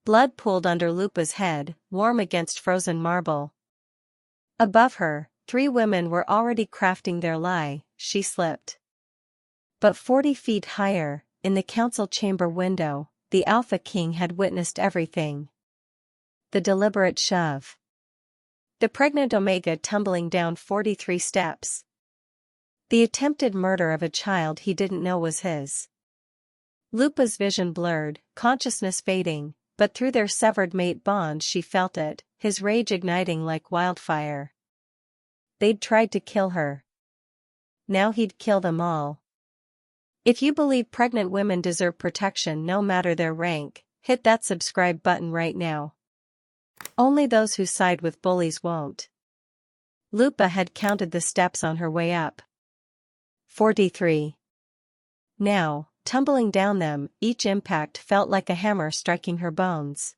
Blood pooled under Lupa's head, warm against frozen marble. Above her, 3 women were already crafting their lie. She slipped. But 40 feet higher, in the council chamber window, the Alpha King had witnessed everything. The deliberate shove. The pregnant Omega tumbling down 43 steps. The attempted murder of a child he didn't know was his. Lupa's vision blurred, consciousness fading, but through their severed mate bond she felt it, his rage igniting like wildfire. They'd tried to kill her. Now he'd kill them all. If you believe pregnant women deserve protection no matter their rank, hit that subscribe button right now. Only those who side with bullies won't. Lupa had counted the steps on her way up. 43. Now, tumbling down them, each impact felt like a hammer striking her bones.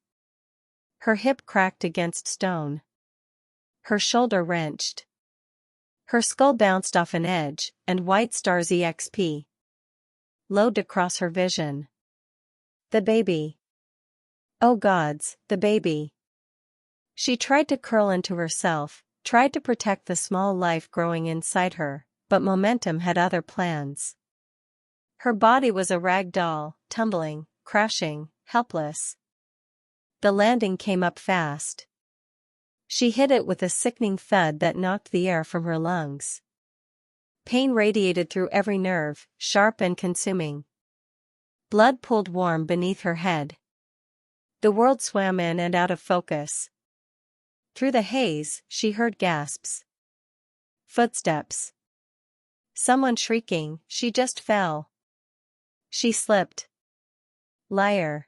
Her hip cracked against stone. Her shoulder wrenched. Her skull bounced off an edge, and white stars exp. Lowed across her vision. The baby. Oh gods, the baby. She tried to curl into herself, tried to protect the small life growing inside her, but momentum had other plans. Her body was a rag doll, tumbling, crashing, helpless. The landing came up fast. She hit it with a sickening thud that knocked the air from her lungs. Pain radiated through every nerve, sharp and consuming. Blood pooled warm beneath her head. The world swam in and out of focus. Through the haze, she heard gasps. Footsteps. Someone shrieking, she just fell. She slipped. Liar.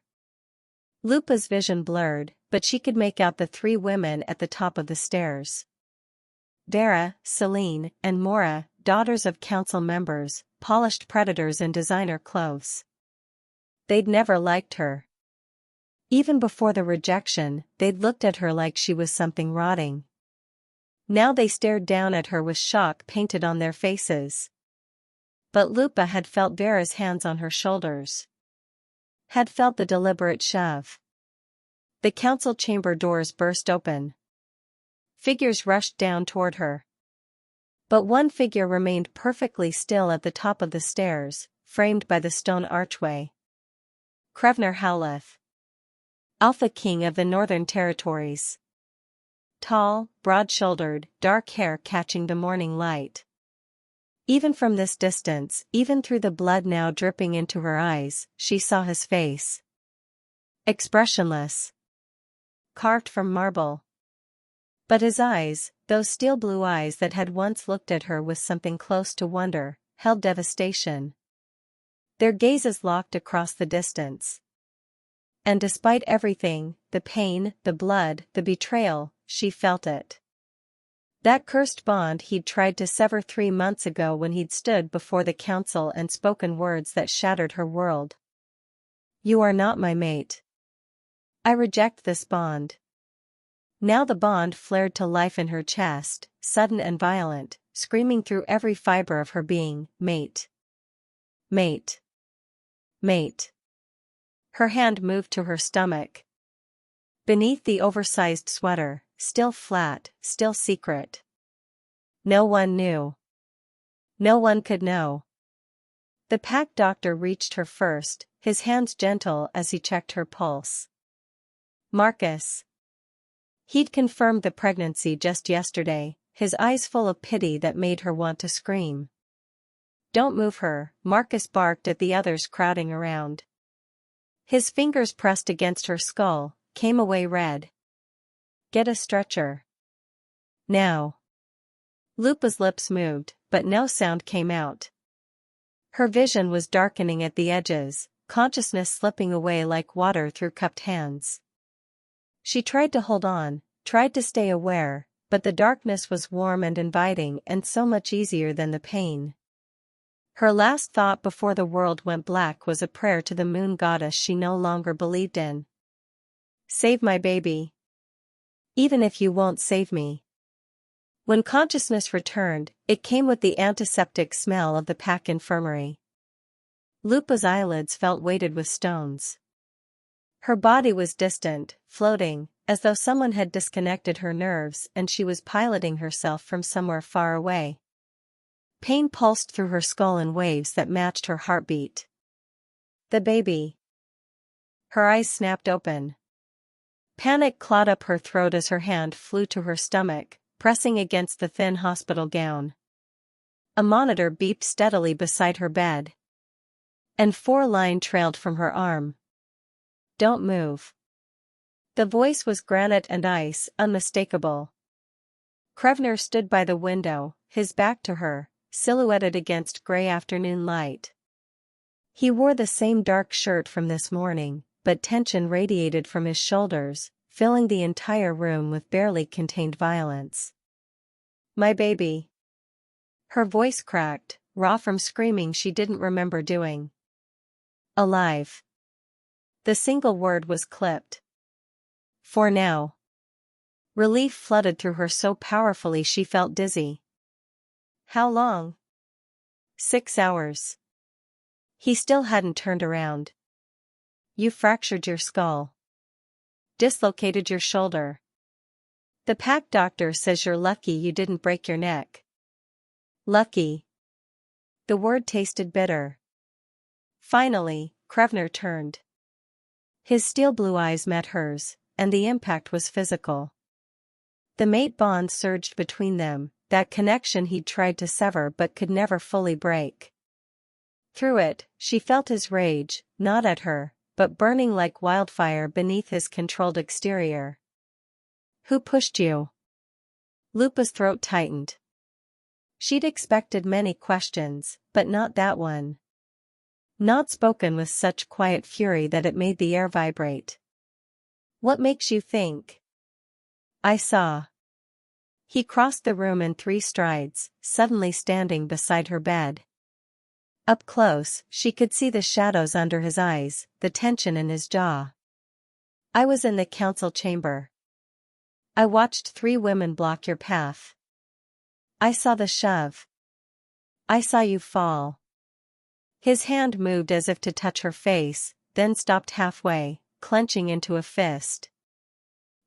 Lupa's vision blurred, but she could make out the 3 women at the top of the stairs. Vera, Celine, and Mora, daughters of council members, polished predators in designer clothes. They'd never liked her. Even before the rejection, they'd looked at her like she was something rotting. Now they stared down at her with shock painted on their faces. But Lupa had felt Vera's hands on her shoulders. Had felt the deliberate shove. The council chamber doors burst open. Figures rushed down toward her. But one figure remained perfectly still at the top of the stairs, framed by the stone archway. Krevnar Howleth. Alpha King of the Northern Territories. Tall, broad-shouldered, dark hair catching the morning light. Even from this distance, even through the blood now dripping into her eyes, she saw his face. Expressionless. Carved from marble. But his eyes, those steel blue eyes that had once looked at her with something close to wonder, held devastation. Their gazes locked across the distance. And despite everything, the pain, the blood, the betrayal, she felt it. That cursed bond he'd tried to sever 3 months ago when he'd stood before the council and spoken words that shattered her world. You are not my mate. I reject this bond. Now the bond flared to life in her chest, sudden and violent, screaming through every fiber of her being, mate. Mate. Mate. Her hand moved to her stomach. Beneath the oversized sweater, still flat, still secret. No one knew. No one could know. The pack doctor reached her first, his hands gentle as he checked her pulse. Marcus. He'd confirmed the pregnancy just yesterday, his eyes full of pity that made her want to scream. Don't move her, Marcus barked at the others crowding around. His fingers pressed against her skull, came away red. Get a stretcher. Now. Lupa's lips moved, but no sound came out. Her vision was darkening at the edges, consciousness slipping away like water through cupped hands. She tried to hold on, tried to stay aware, but the darkness was warm and inviting and so much easier than the pain. Her last thought before the world went black was a prayer to the moon goddess she no longer believed in. Save my baby. Even if you won't save me. When consciousness returned, it came with the antiseptic smell of the pack infirmary. Lupa's eyelids felt weighted with stones. Her body was distant, floating, as though someone had disconnected her nerves and she was piloting herself from somewhere far away. Pain pulsed through her skull in waves that matched her heartbeat. The baby. Her eyes snapped open. Panic clawed up her throat as her hand flew to her stomach, pressing against the thin hospital gown. A monitor beeped steadily beside her bed. And 4 line trailed from her arm. "Don't move." The voice was granite and ice, unmistakable. Krevnar stood by the window, his back to her, silhouetted against gray afternoon light. He wore the same dark shirt from this morning, but tension radiated from his shoulders, filling the entire room with barely contained violence. "My baby." Her voice cracked, raw from screaming she didn't remember doing. "Alive." The single word was clipped. "For now." Relief flooded through her so powerfully she felt dizzy. "How long?" 6 hours. He still hadn't turned around. "You fractured your skull. Dislocated your shoulder. The pack doctor says you're lucky you didn't break your neck." Lucky. The word tasted bitter. Finally, Krevnar turned. His steel blue eyes met hers, and the impact was physical. The mate bond surged between them, that connection he'd tried to sever but could never fully break. Through it, she felt his rage, not at her, but burning like wildfire beneath his controlled exterior. "Who pushed you?" Lupa's throat tightened. She'd expected many questions, but not that one. Not spoken with such quiet fury that it made the air vibrate. "What makes you think?" "I saw." He crossed the room in 3 strides, suddenly standing beside her bed. Up close, she could see the shadows under his eyes, the tension in his jaw. "I was in the council chamber. I watched 3 women block your path. I saw the shove. I saw you fall." His hand moved as if to touch her face, then stopped halfway, clenching into a fist.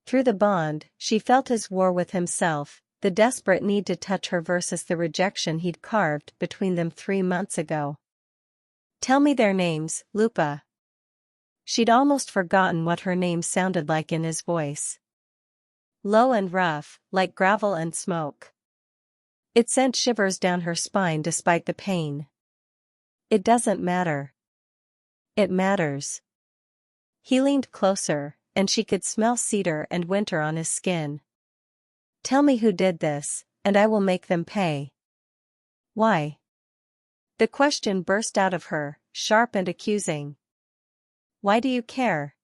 Through the bond, she felt his war with himself, the desperate need to touch her versus the rejection he'd carved between them 3 months ago. "Tell me their names, Lupa." She'd almost forgotten what her name sounded like in his voice. Low and rough, like gravel and smoke. It sent shivers down her spine despite the pain. "It doesn't matter." "It matters." He leaned closer, and she could smell cedar and winter on his skin. "Tell me who did this, and I will make them pay." "Why?" The question burst out of her, sharp and accusing. "Why do you care?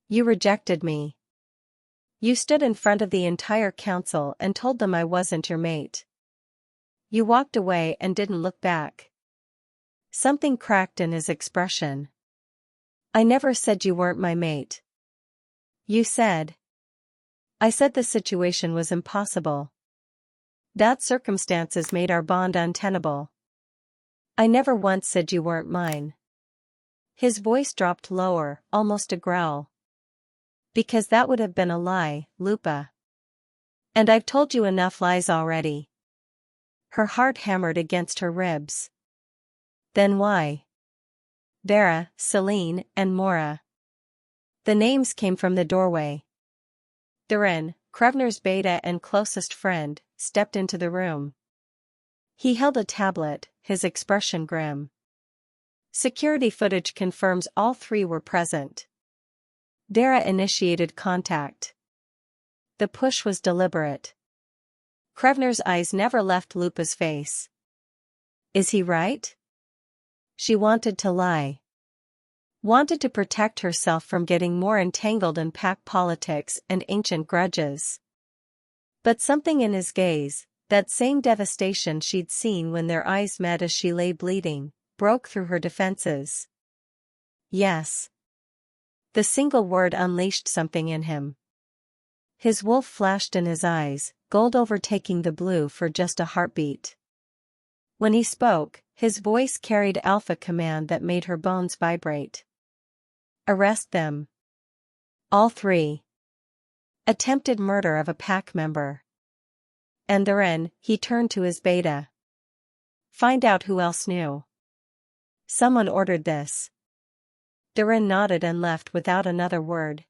You rejected me. You stood in front of the entire council and told them I wasn't your mate. You walked away and didn't look back." Something cracked in his expression. "I never said you weren't my mate." "You said." "I said the situation was impossible. That circumstances made our bond untenable. I never once said you weren't mine." His voice dropped lower, almost a growl. "Because that would have been a lie, Lupa. And I've told you enough lies already." Her heart hammered against her ribs. "Then why?" "Vera, Celine, and Mora." The names came from the doorway. Durin, Krevnar's beta and closest friend, stepped into the room. He held a tablet, his expression grim. "Security footage confirms all 3 were present." Vera initiated contact. The push was deliberate. Krevnar's eyes never left Lupa's face. "Is he right?" She wanted to lie. Wanted to protect herself from getting more entangled in pack politics and ancient grudges. But something in his gaze, that same devastation she'd seen when their eyes met as she lay bleeding, broke through her defenses. "Yes." The single word unleashed something in him. His wolf flashed in his eyes, gold overtaking the blue for just a heartbeat. When he spoke, his voice carried alpha command that made her bones vibrate. "Arrest them, All three. Attempted murder of a pack member. And then, he turned to his beta. Find out who else knew. Someone ordered this. Durin nodded and left without another word.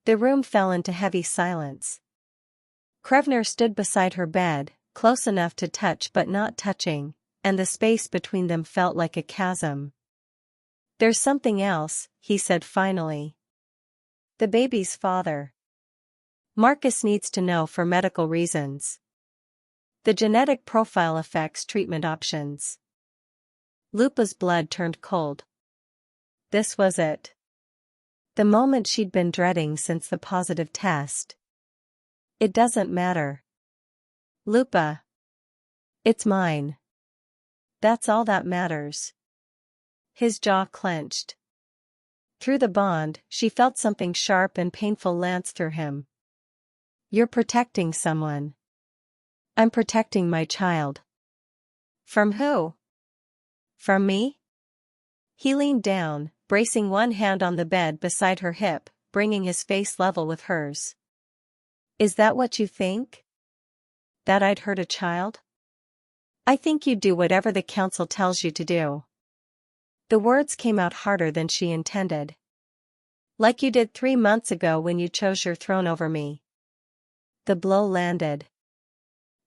The room fell into heavy silence. Krevnar stood beside her bed, close enough to touch but not touching, and the space between them felt like a chasm. There's something else, he said finally. The baby's father. Marcus needs to know for medical reasons. The genetic profile affects treatment options. Lupa's blood turned cold. This was it. The moment she'd been dreading since the positive test. It doesn't matter. Lupa. It's mine. That's all that matters. His jaw clenched. Through the bond, she felt something sharp and painful lance through him. You're protecting someone. I'm protecting my child. From who? From me? He leaned down, bracing one hand on the bed beside her hip, bringing his face level with hers. Is that what you think? That I'd hurt a child? I think you'd do whatever the council tells you to do. The words came out harder than she intended. Like you did 3 months ago when you chose your throne over me. The blow landed.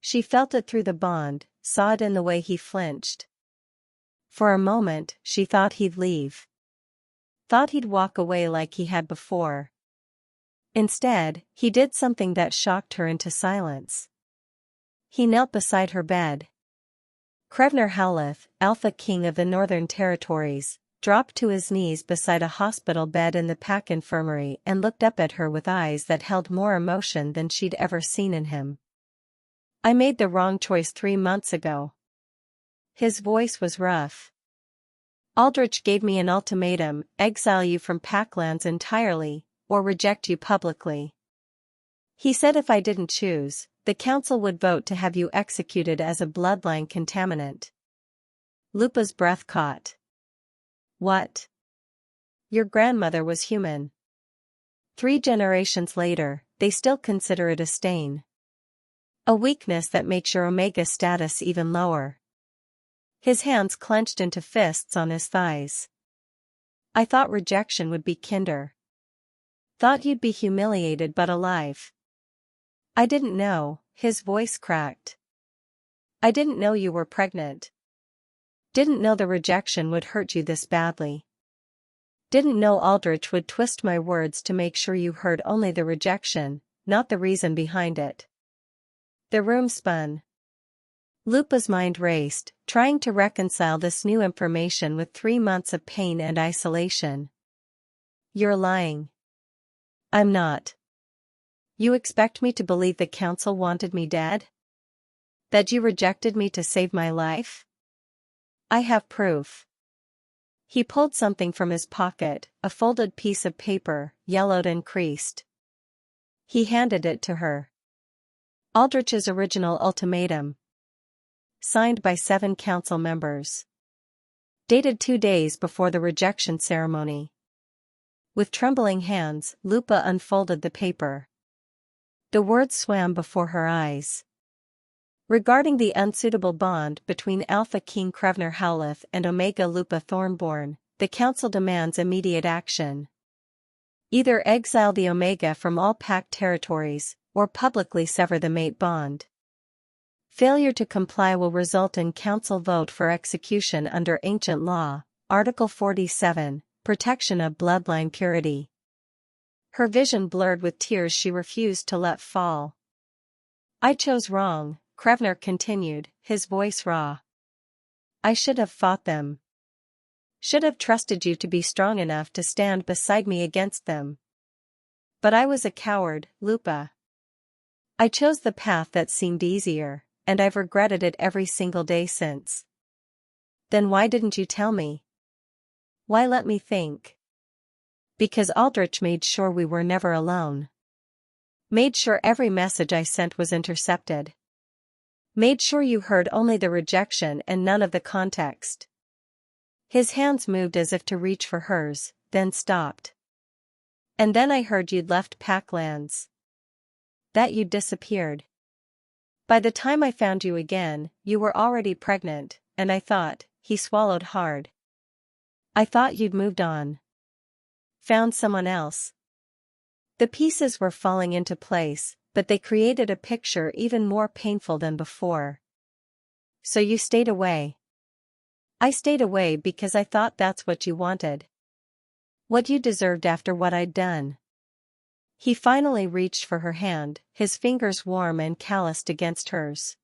She felt it through the bond, saw it in the way he flinched. For a moment, she thought he'd leave. Thought he'd walk away like he had before. Instead, he did something that shocked her into silence. He knelt beside her bed. Krevnar Howleth, Alpha King of the Northern Territories, dropped to his knees beside a hospital bed in the pack infirmary and looked up at her with eyes that held more emotion than she'd ever seen in him. I made the wrong choice 3 months ago. His voice was rough. Aldrich gave me an ultimatum: exile you from Packlands entirely, or reject you publicly. He said if I didn't choose, the council would vote to have you executed as a bloodline contaminant. Lupa's breath caught. What? Your grandmother was human. 3 generations later, they still consider it a stain. A weakness that makes your Omega status even lower. His hands clenched into fists on his thighs. I thought rejection would be kinder. Thought you'd be humiliated but alive. I didn't know, his voice cracked. I didn't know you were pregnant. Didn't know the rejection would hurt you this badly. Didn't know Aldrich would twist my words to make sure you heard only the rejection, not the reason behind it. The room spun. Lupa's mind raced, trying to reconcile this new information with 3 months of pain and isolation. You're lying. I'm not. You expect me to believe the council wanted me dead? That you rejected me to save my life? I have proof. He pulled something from his pocket, a folded piece of paper, yellowed and creased. He handed it to her. Aldrich's original ultimatum. Signed by 7 council members. Dated 2 days before the rejection ceremony. With trembling hands, Lupa unfolded the paper. The words swam before her eyes. Regarding the unsuitable bond between Alpha King Krevnar Howleth and Omega Lupa Thornborn, the council demands immediate action. Either exile the Omega from all pact territories, or publicly sever the mate bond. Failure to comply will result in council vote for execution under ancient law, Article 47, Protection of Bloodline Purity. Her vision blurred with tears she refused to let fall. I chose wrong, Krevnar continued, his voice raw. I should have fought them. Should have trusted you to be strong enough to stand beside me against them. But I was a coward, Lupa. I chose the path that seemed easier, and I've regretted it every single day since. Then why didn't you tell me? Why let me think? Because Aldrich made sure we were never alone. Made sure every message I sent was intercepted. Made sure you heard only the rejection and none of the context. His hands moved as if to reach for hers, then stopped. And then I heard you'd left Packlands. That you'd disappeared. By the time I found you again, you were already pregnant, and I thought," he swallowed hard. "I thought you'd moved on. Found someone else." The pieces were falling into place, but they created a picture even more painful than before. "So you stayed away." "I stayed away because I thought that's what you wanted. What you deserved after what I'd done." He finally reached for her hand, his fingers warm and calloused against hers.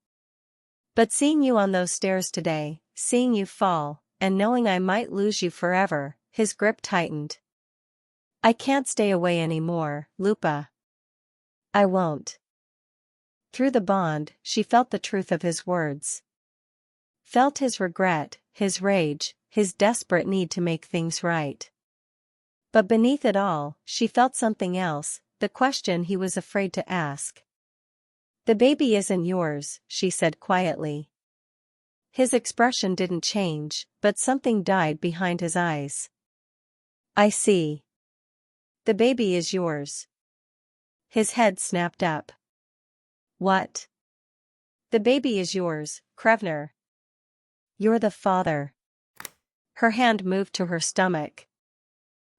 "But seeing you on those stairs today, seeing you fall, and knowing I might lose you forever," his grip tightened. "I can't stay away anymore, Lupa. I won't." Through the bond, she felt the truth of his words. Felt his regret, his rage, his desperate need to make things right. But beneath it all, she felt something else, the question he was afraid to ask. "The baby isn't yours," she said quietly. His expression didn't change, but something died behind his eyes. "I see. The baby is yours." His head snapped up. "What?" "The baby is yours, Krevnar. You're the father." Her hand moved to her stomach.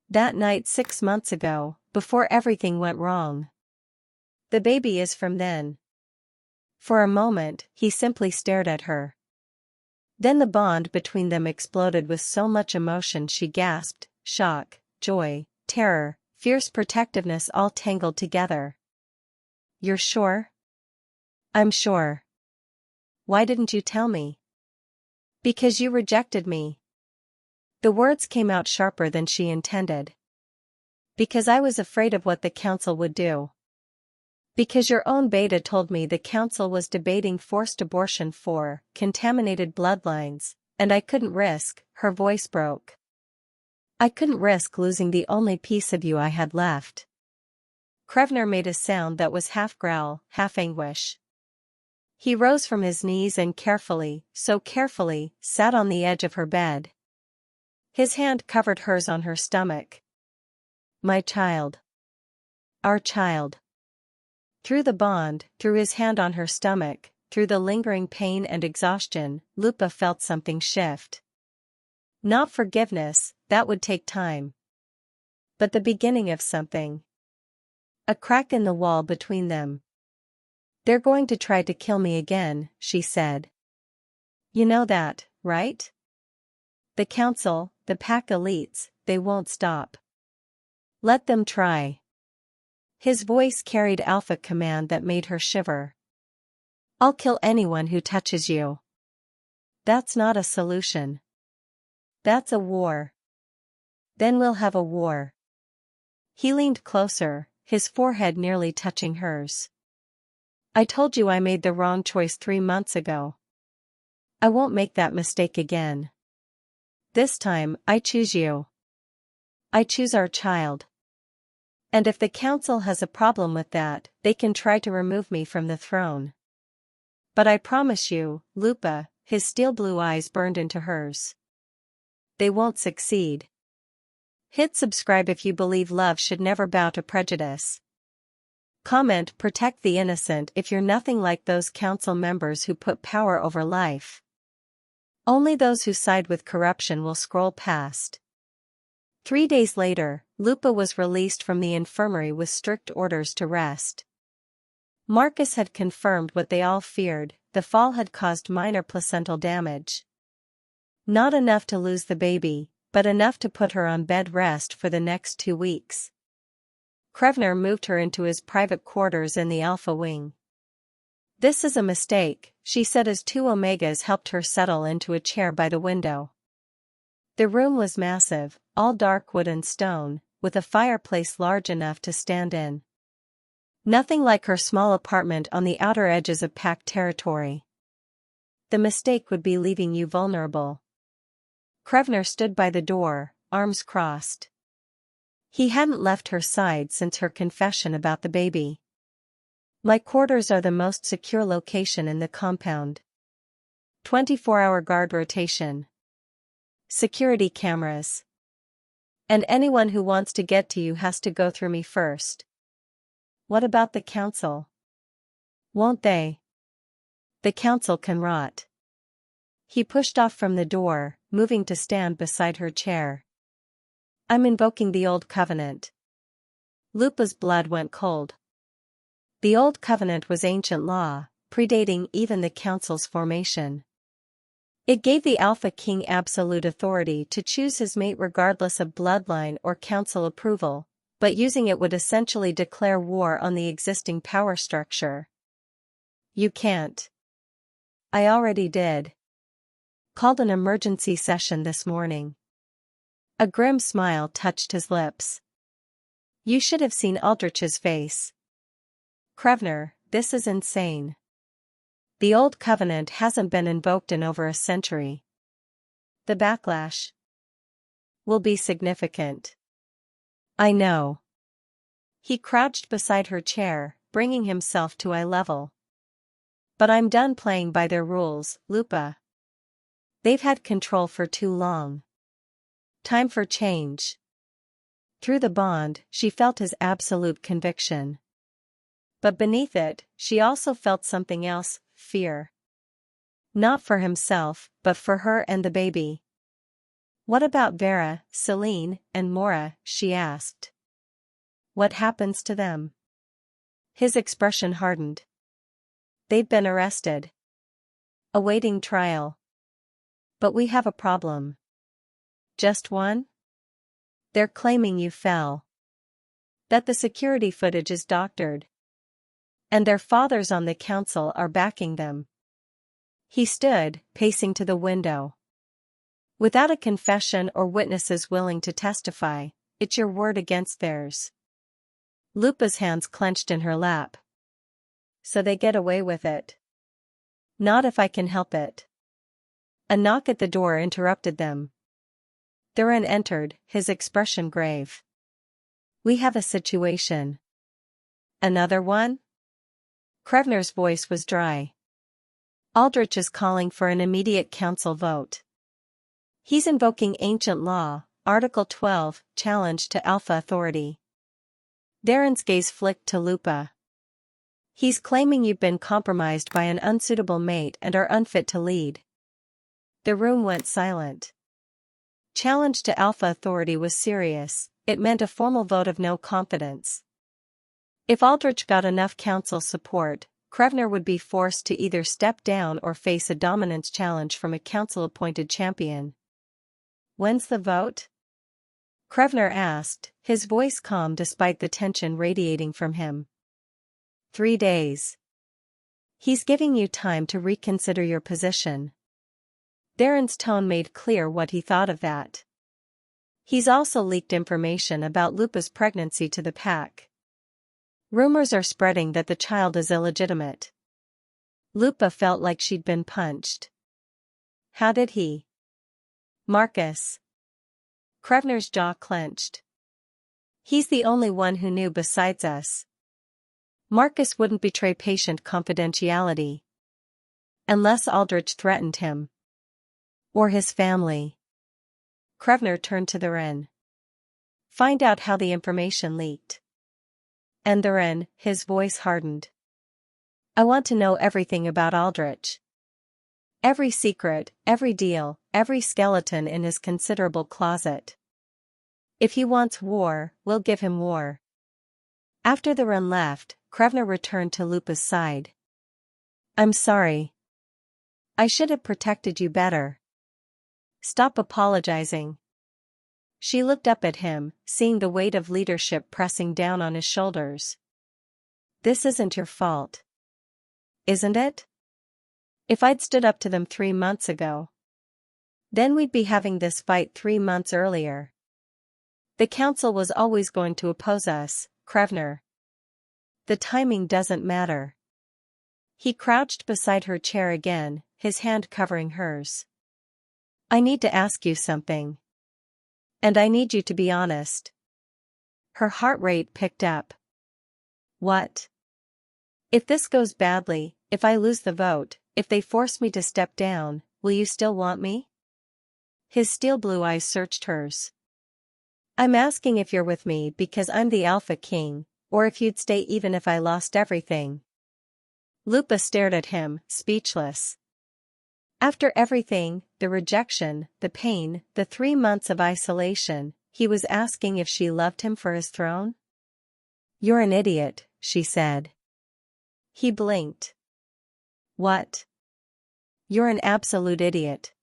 "That night 6 months ago, before everything went wrong. The baby is from then." For a moment, he simply stared at her. Then the bond between them exploded with so much emotion she gasped, shock, joy, terror, fierce protectiveness all tangled together. "You're sure?" "I'm sure." "Why didn't you tell me?" "Because you rejected me." The words came out sharper than she intended. "Because I was afraid of what the council would do. Because your own beta told me the council was debating forced abortion for contaminated bloodlines, and I couldn't risk," her voice broke. "I couldn't risk losing the only piece of you I had left." Krevnar made a sound that was half growl, half anguish. He rose from his knees and carefully, so carefully, sat on the edge of her bed. His hand covered hers on her stomach. "My child. Our child." Through the bond, through his hand on her stomach, through the lingering pain and exhaustion, Lupa felt something shift. Not forgiveness, that would take time. But the beginning of something. A crack in the wall between them. "They're going to try to kill me again," she said. "You know that, right? The council, the pack elites, they won't stop. Let them try." His voice carried alpha command that made her shiver. "I'll kill anyone who touches you." "That's not a solution. That's a war. Then we'll have a war." He leaned closer, his forehead nearly touching hers. "I told you I made the wrong choice 3 months ago. I won't make that mistake again. This time, I choose you. I choose our child. And if the council has a problem with that, they can try to remove me from the throne. But I promise you, Lupa," his steel blue eyes burned into hers. "They won't succeed." Hit subscribe if you believe love should never bow to prejudice. Comment protect the innocent if you're nothing like those council members who put power over life. Only those who side with corruption will scroll past. 3 days later, Lupa was released from the infirmary with strict orders to rest. Marcus had confirmed what they all feared, the fall had caused minor placental damage. Not enough to lose the baby, but enough to put her on bed rest for the next 2 weeks. Krevnar moved her into his private quarters in the Alpha Wing. "This is a mistake," she said as 2 Omegas helped her settle into a chair by the window. The room was massive, all dark wood and stone, with a fireplace large enough to stand in. Nothing like her small apartment on the outer edges of packed territory. "The mistake would be leaving you vulnerable." Krevnar stood by the door, arms crossed. He hadn't left her side since her confession about the baby. "My quarters are the most secure location in the compound. 24-hour guard rotation. Security cameras. And anyone who wants to get to you has to go through me first. What about the council? Won't they? The council can rot. He pushed off from the door, moving to stand beside her chair. I'm invoking the Old Covenant. Lupa's blood went cold. The Old Covenant was ancient law, predating even the council's formation. It gave the Alpha King absolute authority to choose his mate regardless of bloodline or council approval, but using it would essentially declare war on the existing power structure. You can't. I already did. Called an emergency session this morning. A grim smile touched his lips. You should have seen Aldrich's face. Krevnar, this is insane. The Old Covenant hasn't been invoked in over a century. The backlash will be significant. I know. He crouched beside her chair, bringing himself to eye level. But I'm done playing by their rules, Lupa. They've had control for too long. Time for change. Through the bond, she felt his absolute conviction. But beneath it, she also felt something else, fear. Not for himself, but for her and the baby. What about Vera, Celine, and Mora, she asked. What happens to them? His expression hardened. They've been arrested. Awaiting trial. But we have a problem. Just one? They're claiming you fell. That the security footage is doctored. And their fathers on the council are backing them. He stood, pacing to the window. Without a confession or witnesses willing to testify, it's your word against theirs. Lupa's hands clenched in her lap. So they get away with it. Not if I can help it. A knock at the door interrupted them. Thurin entered, his expression grave. We have a situation. Another one? Krevnar's voice was dry. Aldrich is calling for an immediate council vote. He's invoking ancient law, Article 12, challenge to Alpha authority. Darren's gaze flicked to Lupa. He's claiming you've been compromised by an unsuitable mate and are unfit to lead. The room went silent. Challenge to Alpha authority was serious, it meant a formal vote of no confidence. If Aldrich got enough council support, Krevnar would be forced to either step down or face a dominance challenge from a council-appointed champion. When's the vote? Krevnar asked, his voice calm despite the tension radiating from him. 3 days. He's giving you time to reconsider your position. Darren's tone made clear what he thought of that. He's also leaked information about Lupa's pregnancy to the pack. Rumors are spreading that the child is illegitimate. Lupa felt like she'd been punched. How did he? Marcus. Krevnar's jaw clenched. He's the only one who knew besides us. Marcus wouldn't betray patient confidentiality. Unless Aldrich threatened him. Or his family. Krevnar turned to Thurin. Find out how the information leaked. And Thurin, his voice hardened. I want to know everything about Aldrich. Every secret, every deal, every skeleton in his considerable closet. If he wants war, we'll give him war. After Thurin left, Krevnar returned to Lupa's side. I'm sorry. I should have protected you better. Stop apologizing. She looked up at him, seeing the weight of leadership pressing down on his shoulders. This isn't your fault. Isn't it? If I'd stood up to them 3 months ago. Then we'd be having this fight 3 months earlier. The council was always going to oppose us, Krevnar. The timing doesn't matter. He crouched beside her chair again, his hand covering hers. I need to ask you something. And I need you to be honest. Her heart rate picked up. What? If this goes badly, if I lose the vote, if they force me to step down, will you still want me? His steel blue eyes searched hers. I'm asking if you're with me because I'm the Alpha King, or if you'd stay even if I lost everything. Lupa stared at him, speechless. After everything, the rejection, the pain, the 3 months of isolation, he was asking if she loved him for his throne? You're an idiot, she said. He blinked. What? You're an absolute idiot.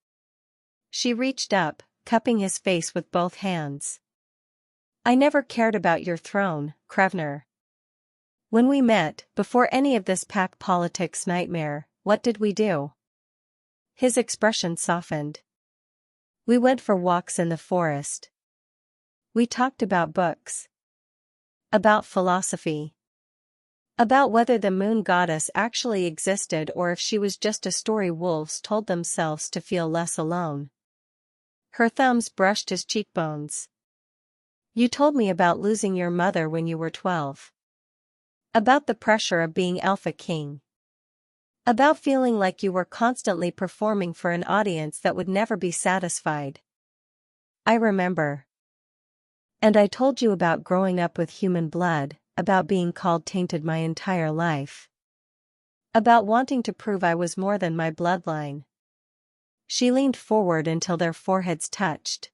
She reached up, cupping his face with both hands. I never cared about your throne, Krevnar. When we met, before any of this pack politics nightmare, what did we do? His expression softened. We went for walks in the forest. We talked about books. About philosophy. About whether the moon goddess actually existed or if she was just a story wolves told themselves to feel less alone. Her thumbs brushed his cheekbones. You told me about losing your mother when you were 12. About the pressure of being Alpha King. About feeling like you were constantly performing for an audience that would never be satisfied. I remember. And I told you about growing up with human blood, about being called tainted my entire life. About wanting to prove I was more than my bloodline. She leaned forward until their foreheads touched.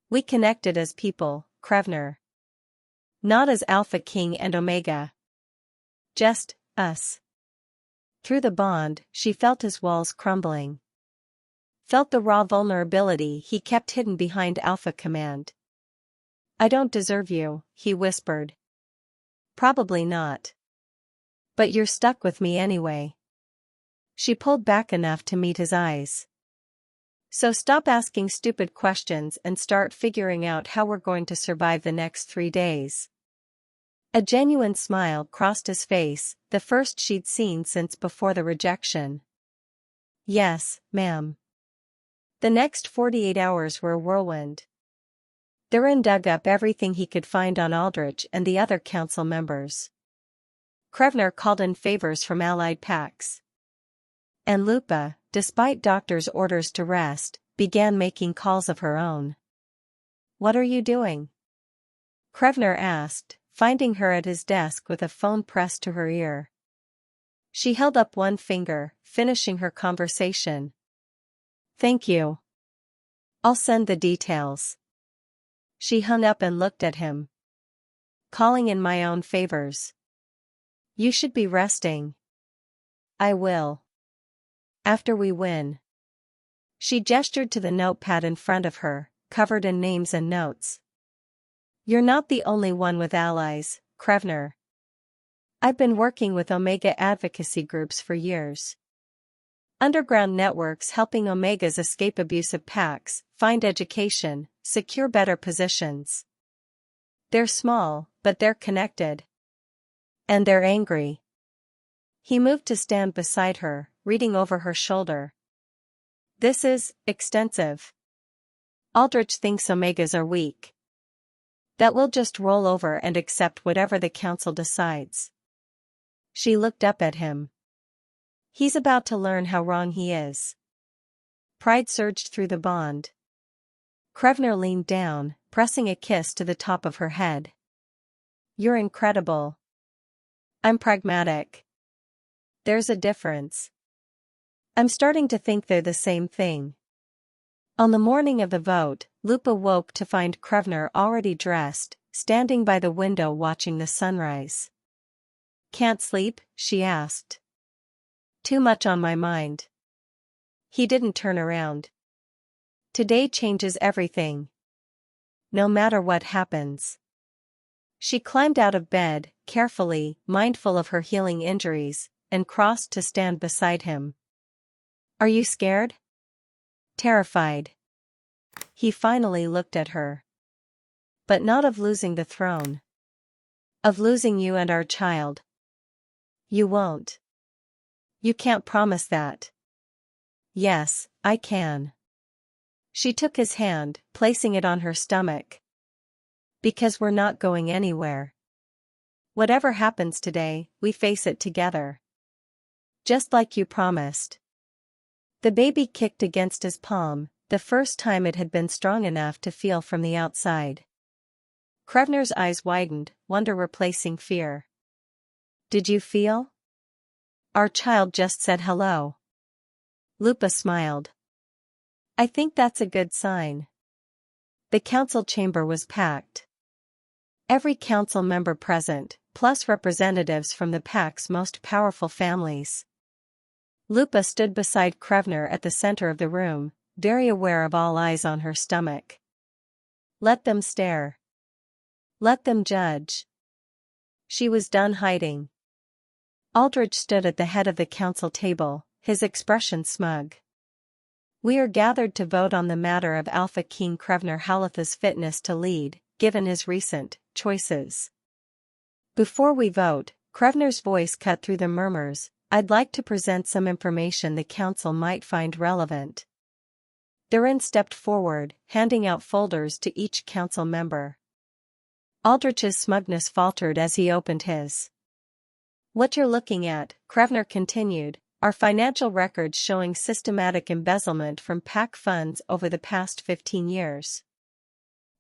We connected as people, Krevnar. Not as Alpha King and Omega. Just us. Through the bond, she felt his walls crumbling. Felt the raw vulnerability he kept hidden behind Alpha Command. I don't deserve you, he whispered. Probably not. But you're stuck with me anyway. She pulled back enough to meet his eyes. So stop asking stupid questions and start figuring out how we're going to survive the next 3 days. A genuine smile crossed his face, the first she'd seen since before the rejection. Yes, ma'am. The next 48 hours were a whirlwind. Durin dug up everything he could find on Aldrich and the other council members. Krevnar called in favors from allied packs. And Lupa, despite doctor's orders to rest, began making calls of her own. What are you doing? Krevnar asked, finding her at his desk with a phone pressed to her ear. She held up one finger, finishing her conversation. Thank you. I'll send the details. She hung up and looked at him. Calling in my own favors. You should be resting. I will. After we win. She gestured to the notepad in front of her, covered in names and notes. You're not the only one with allies, Krevnar. I've been working with Omega advocacy groups for years. Underground networks helping Omegas escape abusive packs, find education, secure better positions. They're small, but they're connected. And they're angry. He moved to stand beside her, reading over her shoulder. This is extensive. Aldrich thinks Omegas are weak. That we'll just roll over and accept whatever the council decides. She looked up at him. He's about to learn how wrong he is. Pride surged through the bond. Krevnar leaned down, pressing a kiss to the top of her head. You're incredible. I'm pragmatic. There's a difference. I'm starting to think they're the same thing. On the morning of the vote, Lupa woke to find Krevnar already dressed, standing by the window watching the sunrise. Can't sleep? She asked. Too much on my mind. He didn't turn around. Today changes everything. No matter what happens. She climbed out of bed, carefully, mindful of her healing injuries, and crossed to stand beside him. Are you scared? Terrified. He finally looked at her. But not of losing the throne. Of losing you and our child. You won't. You can't promise that. Yes, I can. She took his hand, placing it on her stomach. Because we're not going anywhere. Whatever happens today, we face it together. Just like you promised. The baby kicked against his palm, the first time it had been strong enough to feel from the outside. Krevnar's eyes widened, wonder replacing fear. Did you feel? Our child just said hello. Lupa smiled. I think that's a good sign. The council chamber was packed. Every council member present, plus representatives from the pack's most powerful families. Lupa stood beside Krevnar at the center of the room, very aware of all eyes on her stomach. Let them stare. Let them judge. She was done hiding. Aldrich stood at the head of the council table, his expression smug. We are gathered to vote on the matter of Alpha King Krevnar Howleth's fitness to lead, given his recent choices. Before we vote, Krevnar's voice cut through the murmurs, I'd like to present some information the council might find relevant. Durin stepped forward, handing out folders to each council member. Aldrich's smugness faltered as he opened his. What you're looking at, Krevnar continued, are financial records showing systematic embezzlement from PAC funds over the past 15 years.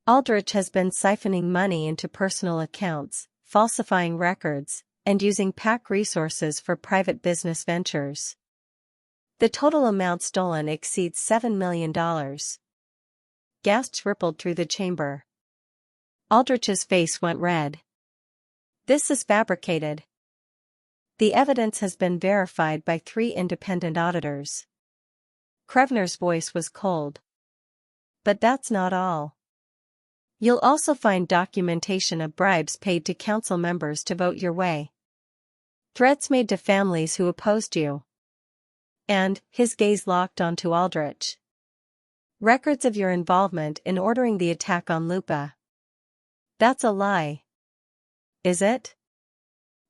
Aldrich has been siphoning money into personal accounts, falsifying records, and using PAC resources for private business ventures. The total amount stolen exceeds $7 million. Gasps rippled through the chamber. Aldrich's face went red. This is fabricated. The evidence has been verified by 3 independent auditors. Krevnar's voice was cold. But that's not all. You'll also find documentation of bribes paid to council members to vote your way. Threats made to families who opposed you. And, his gaze locked onto Aldrich. Records of your involvement in ordering the attack on Lupa. That's a lie. Is it?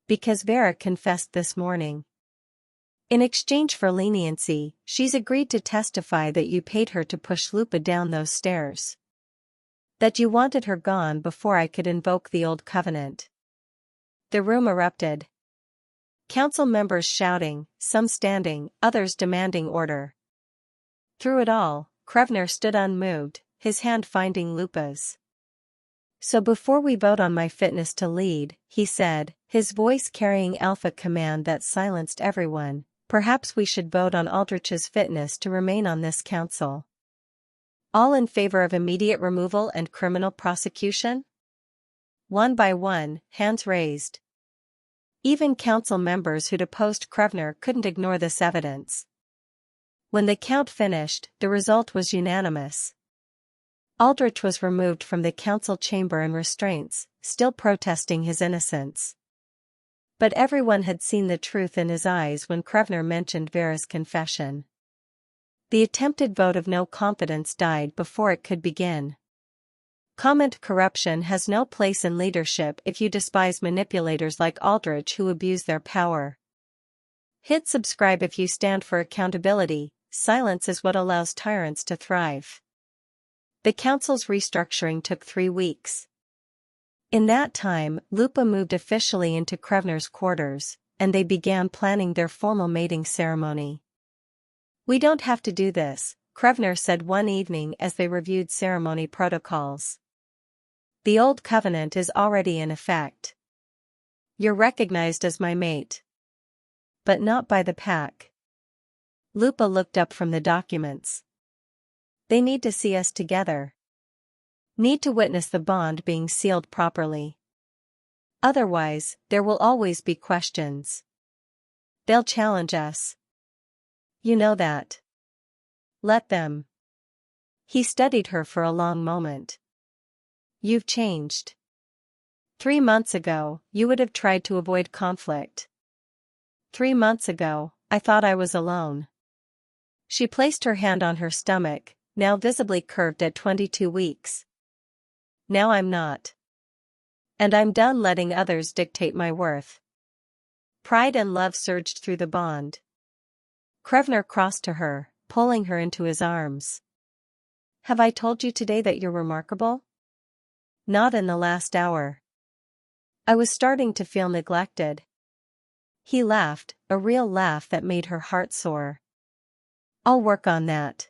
Because Vera confessed this morning. In exchange for leniency, she's agreed to testify that you paid her to push Lupa down those stairs. That you wanted her gone before I could invoke the old covenant. The room erupted. Council members shouting, some standing, others demanding order. Through it all, Krevnar stood unmoved, his hand finding Lupa's. So before we vote on my fitness to lead, he said, his voice carrying alpha command that silenced everyone, perhaps we should vote on Aldrich's fitness to remain on this council. All in favor of immediate removal and criminal prosecution? One by one, hands raised. Even council members who'd opposed Krevnar couldn't ignore this evidence. When the count finished, the result was unanimous. Aldrich was removed from the council chamber in restraints, still protesting his innocence. But everyone had seen the truth in his eyes when Krevnar mentioned Vera's confession. The attempted vote of no confidence died before it could begin. Comment: corruption has no place in leadership if you despise manipulators like Aldrich who abuse their power. Hit subscribe if you stand for accountability. Silence is what allows tyrants to thrive. The council's restructuring took 3 weeks. In that time, Lupa moved officially into Krevnar's quarters, and they began planning their formal mating ceremony. We don't have to do this, Krevnar said one evening as they reviewed ceremony protocols. The old covenant is already in effect. You're recognized as my mate. But not by the pack. Lupa looked up from the documents. They need to see us together. Need to witness the bond being sealed properly. Otherwise, there will always be questions. They'll challenge us. You know that. Let them. He studied her for a long moment. You've changed. 3 months ago, you would have tried to avoid conflict. 3 months ago, I thought I was alone. She placed her hand on her stomach, now visibly curved at 22 weeks. Now I'm not. And I'm done letting others dictate my worth. Pride and love surged through the bond. Krevnar crossed to her, pulling her into his arms. Have I told you today that you're remarkable? Not in the last hour. I was starting to feel neglected. He laughed, a real laugh that made her heart soar. I'll work on that.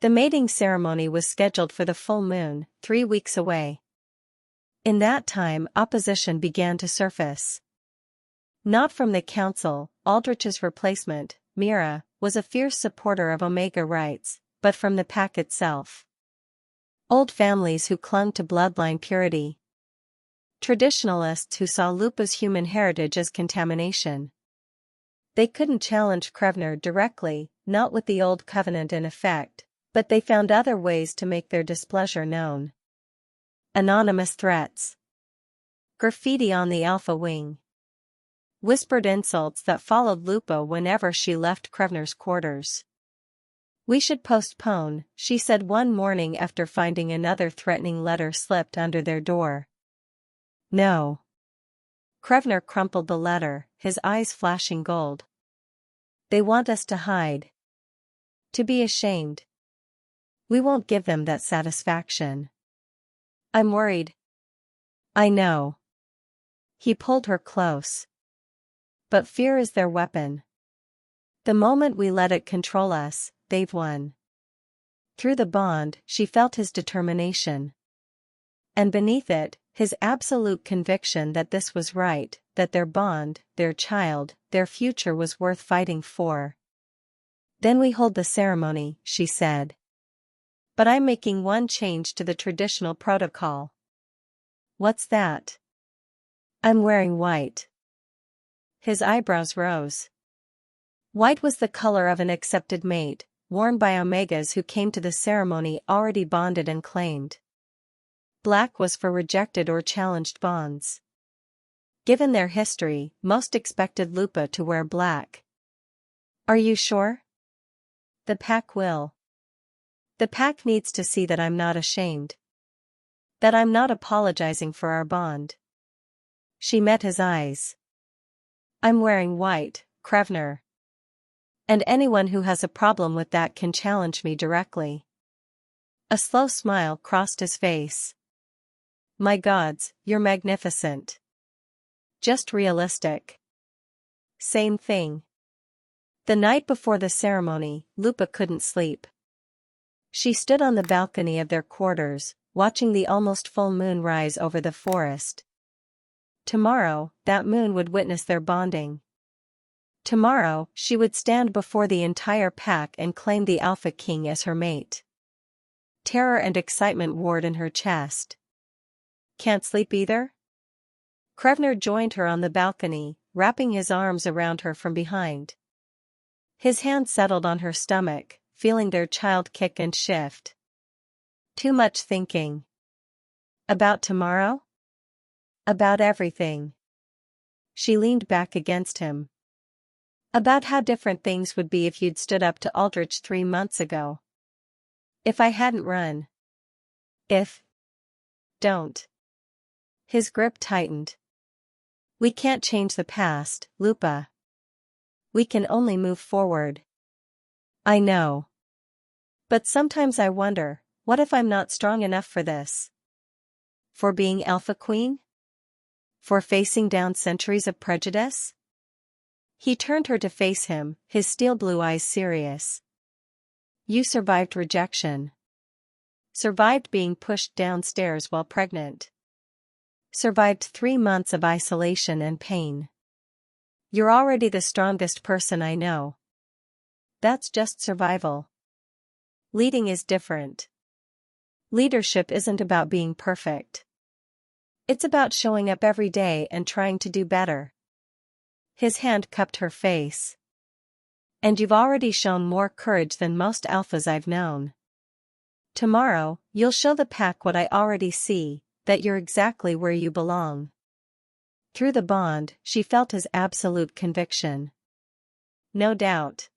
The mating ceremony was scheduled for the full moon, 3 weeks away. In that time, opposition began to surface. Not from the council, Aldrich's replacement, Mira, was a fierce supporter of Omega rights, but from the pack itself. Old families who clung to bloodline purity. Traditionalists who saw Lupa's human heritage as contamination. They couldn't challenge Krevnar directly, not with the old covenant in effect, but they found other ways to make their displeasure known. Anonymous threats. Graffiti on the Alpha Wing. Whispered insults that followed Lupa whenever she left Krevnar's quarters. "We should postpone," she said one morning after finding another threatening letter slipped under their door. "No." Krevnar crumpled the letter, his eyes flashing gold. "They want us to hide. To be ashamed. We won't give them that satisfaction. I'm worried." "I know." He pulled her close. "But fear is their weapon. The moment we let it control us, they've won." Through the bond, she felt his determination. And beneath it, his absolute conviction that this was right, that their bond, their child, their future was worth fighting for. "Then we hold the ceremony," she said. "But I'm making one change to the traditional protocol." "What's that?" "I'm wearing white." His eyebrows rose. White was the color of an accepted mate, worn by Omegas who came to the ceremony already bonded and claimed. Black was for rejected or challenged bonds. Given their history, most expected Lupa to wear black. "Are you sure?" "The pack will. The pack needs to see that I'm not ashamed. That I'm not apologizing for our bond." She met his eyes. "I'm wearing white, Krevnar. And anyone who has a problem with that can challenge me directly." A slow smile crossed his face. "My gods, you're magnificent. Just realistic." "Same thing." The night before the ceremony, Lupa couldn't sleep. She stood on the balcony of their quarters, watching the almost full moon rise over the forest. Tomorrow, that moon would witness their bonding. Tomorrow, she would stand before the entire pack and claim the Alpha King as her mate. Terror and excitement warred in her chest. "Can't sleep either?" Krevnar joined her on the balcony, wrapping his arms around her from behind. His hand settled on her stomach, feeling their child kick and shift. "Too much thinking." "About tomorrow?" "About everything." She leaned back against him. "About how different things would be if you'd stood up to Aldrich 3 months ago. If I hadn't run. If. Don't." His grip tightened. "We can't change the past, Lupa. We can only move forward." "I know. But sometimes I wonder, what if I'm not strong enough for this? For being Alpha Queen? For facing down centuries of prejudice?" He turned her to face him, his steel blue eyes serious. "You survived rejection. Survived being pushed downstairs while pregnant. Survived 3 months of isolation and pain. You're already the strongest person I know. That's just survival. Leading is different. Leadership isn't about being perfect. It's about showing up every day and trying to do better." His hand cupped her face. "And you've already shown more courage than most alphas I've known. Tomorrow, you'll show the pack what I already see, that you're exactly where you belong." Through the bond, she felt his absolute conviction. No doubt.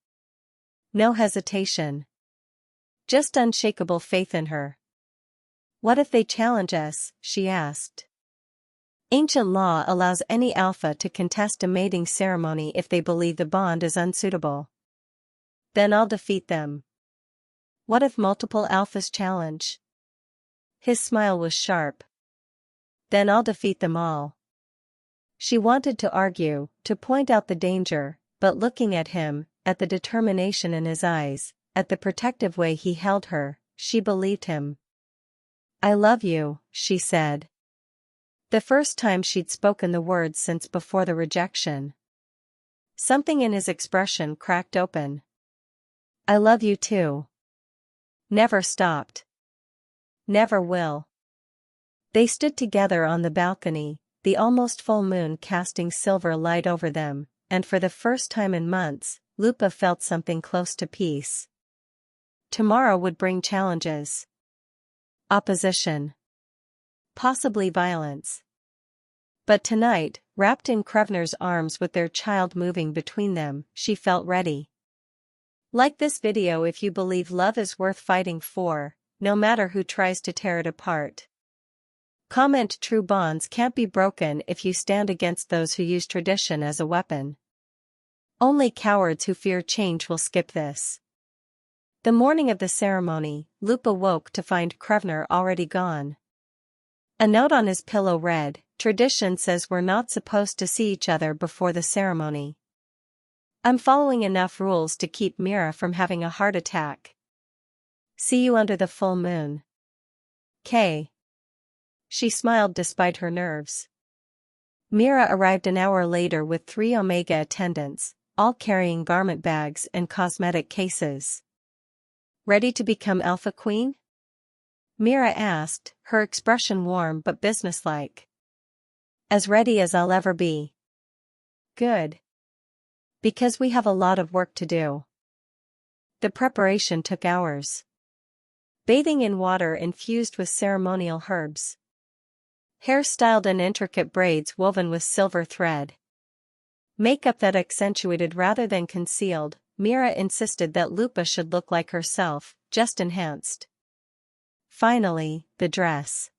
No hesitation. Just unshakable faith in her. "What if they challenge us?" she asked. "Ancient law allows any alpha to contest a mating ceremony if they believe the bond is unsuitable. Then I'll defeat them." "What if multiple alphas challenge?" His smile was sharp. "Then I'll defeat them all." She wanted to argue, to point out the danger, but looking at him, at the determination in his eyes, at the protective way he held her, she believed him. "I love you," she said. The first time she'd spoken the words since before the rejection. Something in his expression cracked open. I love you too. Never stopped. Never will. They stood together on the balcony, the almost full moon casting silver light over them, and for the first time in months, Lupa felt something close to peace. Tomorrow would bring challenges. Opposition. Possibly violence. But tonight, wrapped in Krevnar's arms with their child moving between them, she felt ready. Like this video if you believe love is worth fighting for, no matter who tries to tear it apart. Comment true bonds can't be broken if you stand against those who use tradition as a weapon. Only cowards who fear change will skip this. The morning of the ceremony, Lupa woke to find Krevnar already gone. A note on his pillow read, "Tradition says we're not supposed to see each other before the ceremony. I'm following enough rules to keep Vera from having a heart attack. See you under the full moon. K." She smiled despite her nerves. Mira arrived an hour later with 3 Omega attendants, all carrying garment bags and cosmetic cases. Ready to become Alpha Queen? Mira asked, her expression warm but businesslike. As ready as I'll ever be. Good. Because we have a lot of work to do. The preparation took hours. Bathing in water infused with ceremonial herbs. Hair styled in intricate braids woven with silver thread. Makeup that accentuated rather than concealed, Mira insisted that Lupa should look like herself, just enhanced. Finally, the dress.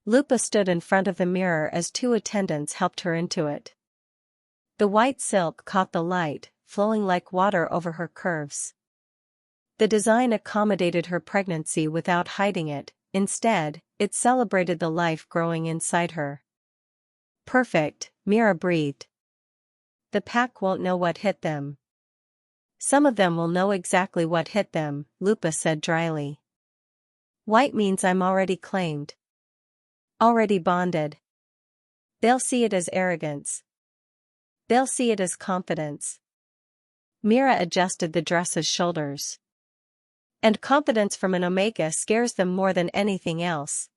Lupa stood in front of the mirror as 2 attendants helped her into it. The white silk caught the light, flowing like water over her curves. The design accommodated her pregnancy without hiding it, instead, it celebrated the life growing inside her. Perfect, Mira breathed. The pack won't know what hit them. Some of them will know exactly what hit them, Lupa said dryly. White means I'm already claimed. Already bonded. They'll see it as arrogance. They'll see it as confidence. Mira adjusted the dress's shoulders. And confidence from an Omega scares them more than anything else.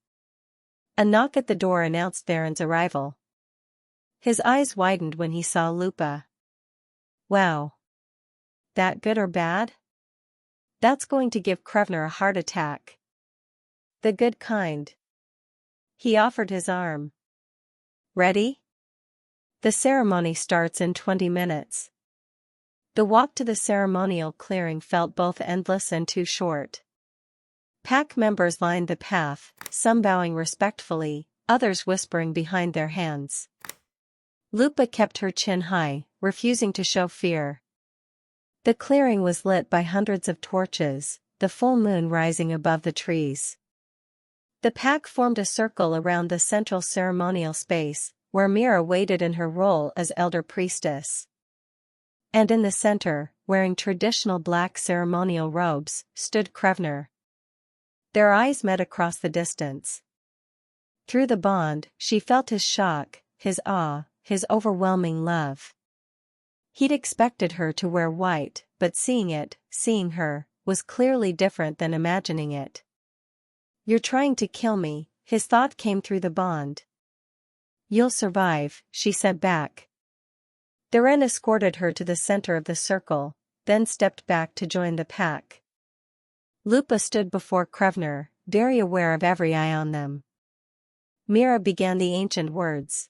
A knock at the door announced Theron's arrival. His eyes widened when he saw Lupa. Wow. That good or bad? That's going to give Krevnar a heart attack. The good kind. He offered his arm. Ready? The ceremony starts in 20 minutes. The walk to the ceremonial clearing felt both endless and too short. Pack members lined the path, some bowing respectfully, others whispering behind their hands. Lupa kept her chin high, refusing to show fear. The clearing was lit by hundreds of torches, the full moon rising above the trees. The pack formed a circle around the central ceremonial space, where Mira waited in her role as elder priestess. And in the center, wearing traditional black ceremonial robes, stood Krevnar. Their eyes met across the distance. Through the bond, she felt his shock, his awe, his overwhelming love. He'd expected her to wear white, but seeing her, was clearly different than imagining it. You're trying to kill me, his thought came through the bond. You'll survive, she said back. Theron escorted her to the center of the circle, then stepped back to join the pack. Lupa stood before Krevnar, very aware of every eye on them. Mira began the ancient words.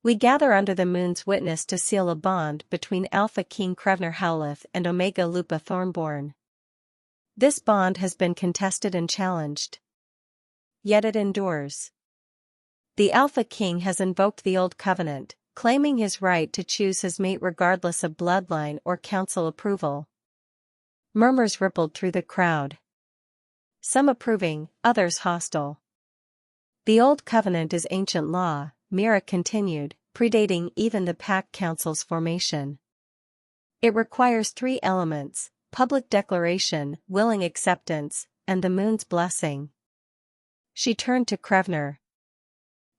We gather under the moon's witness to seal a bond between Alpha King Krevnar Howleth and Omega Lupa Thornborn. This bond has been contested and challenged. Yet it endures. The Alpha King has invoked the Old Covenant, claiming his right to choose his mate regardless of bloodline or council approval. Murmurs rippled through the crowd. Some approving, others hostile. The Old Covenant is ancient law, Mira continued, predating even the Pack Council's formation. It requires 3 elements: public declaration, willing acceptance, and the moon's blessing. She turned to Krevnar.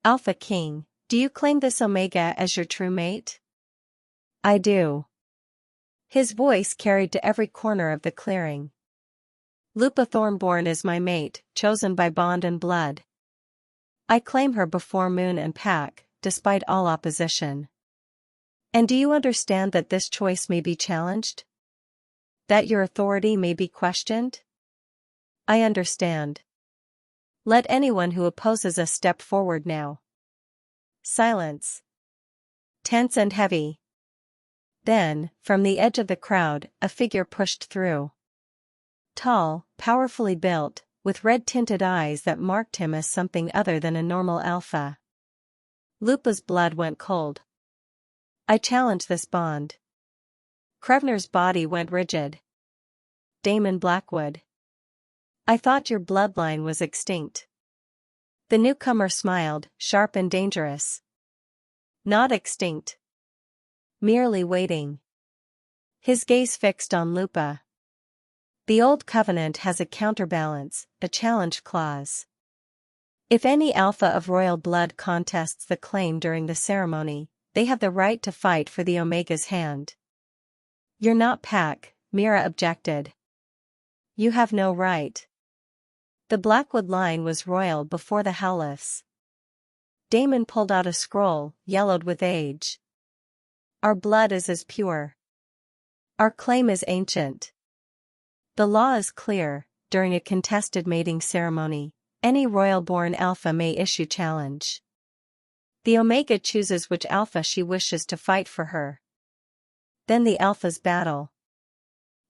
Alpha King, do you claim this Omega as your true mate? I do. His voice carried to every corner of the clearing. Lupa Thornborn is my mate, chosen by bond and blood. I claim her before moon and pack, despite all opposition. And do you understand that this choice may be challenged? That your authority may be questioned? I understand. Let anyone who opposes us step forward now. Silence. Tense and heavy. Then, from the edge of the crowd, a figure pushed through. Tall, powerfully built, with red-tinted eyes that marked him as something other than a normal alpha. Lupa's blood went cold. I challenge this bond. Krevnar's body went rigid. Damon Blackwood. I thought your bloodline was extinct. The newcomer smiled, sharp and dangerous. Not extinct. Merely waiting. His gaze fixed on Lupa. The old covenant has a counterbalance, a challenge clause. If any alpha of royal blood contests the claim during the ceremony, they have the right to fight for the Omega's hand. You're not pack, Mira objected. You have no right. The Blackwood line was royal before the Howleths. Damon pulled out a scroll, yellowed with age. Our blood is as pure. Our claim is ancient. The law is clear, during a contested mating ceremony, any royal-born alpha may issue challenge. The Omega chooses which alpha she wishes to fight for her. Then the alphas battle.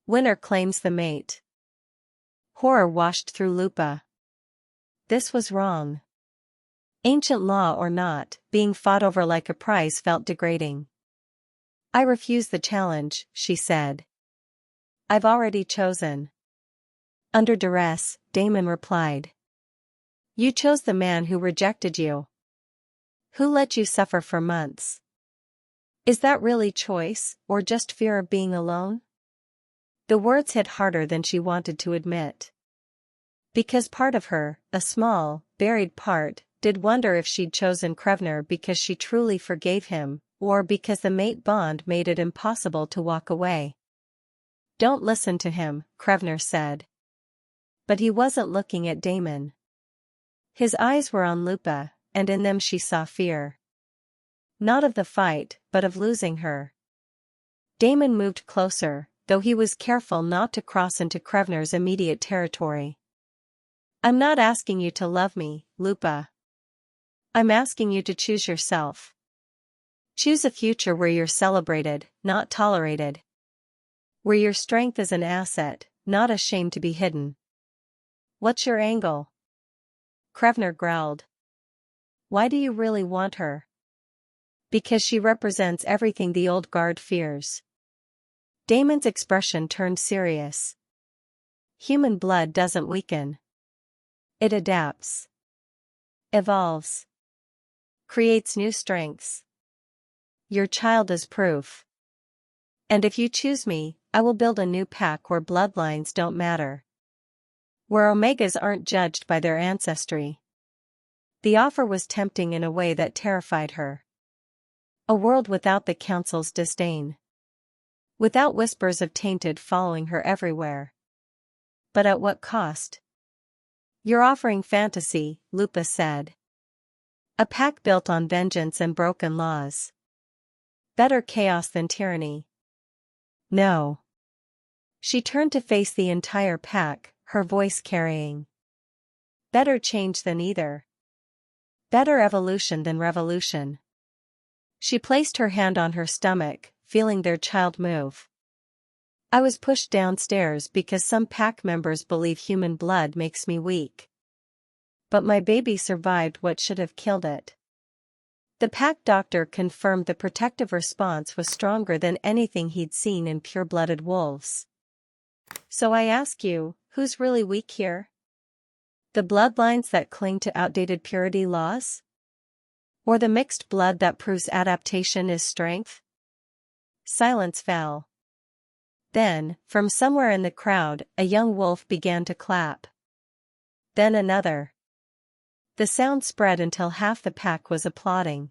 Winner claims the mate. Horror washed through Lupa. This was wrong. Ancient law or not, being fought over like a prize felt degrading. I refuse the challenge, she said. I've already chosen. Under duress, Damon replied. You chose the man who rejected you. Who let you suffer for months? Is that really choice, or just fear of being alone? The words hit harder than she wanted to admit. Because part of her, a small, buried part, did wonder if she'd chosen Krevnar because she truly forgave him, or because the mate bond made it impossible to walk away. Don't listen to him, Krevnar said. But he wasn't looking at Damon. His eyes were on Lupa, and in them she saw fear. Not of the fight, but of losing her. Damon moved closer, though he was careful not to cross into Krevnar's immediate territory. I'm not asking you to love me, Lupa. I'm asking you to choose yourself. Choose a future where you're celebrated, not tolerated. Where your strength is an asset, not a shame to be hidden. What's your angle? Krevnar growled. Why do you really want her? Because she represents everything the old guard fears. Damon's expression turned serious. Human blood doesn't weaken. It adapts. Evolves. Creates new strengths. Your child is proof. And if you choose me, I will build a new pack where bloodlines don't matter. Where Omegas aren't judged by their ancestry. The offer was tempting in a way that terrified her. A world without the council's disdain. Without whispers of tainted following her everywhere. But at what cost? You're offering fantasy, Lupa said. A pack built on vengeance and broken laws. Better chaos than tyranny. No. She turned to face the entire pack, her voice carrying. Better change than either. Better evolution than revolution. She placed her hand on her stomach, feeling their child move. I was pushed downstairs because some pack members believe human blood makes me weak. But my baby survived what should have killed it. The pack doctor confirmed the protective response was stronger than anything he'd seen in pure-blooded wolves. So I ask you, who's really weak here? The bloodlines that cling to outdated purity laws? Or the mixed blood that proves adaptation is strength? Silence fell. Then, from somewhere in the crowd, a young wolf began to clap. Then another. The sound spread until half the pack was applauding.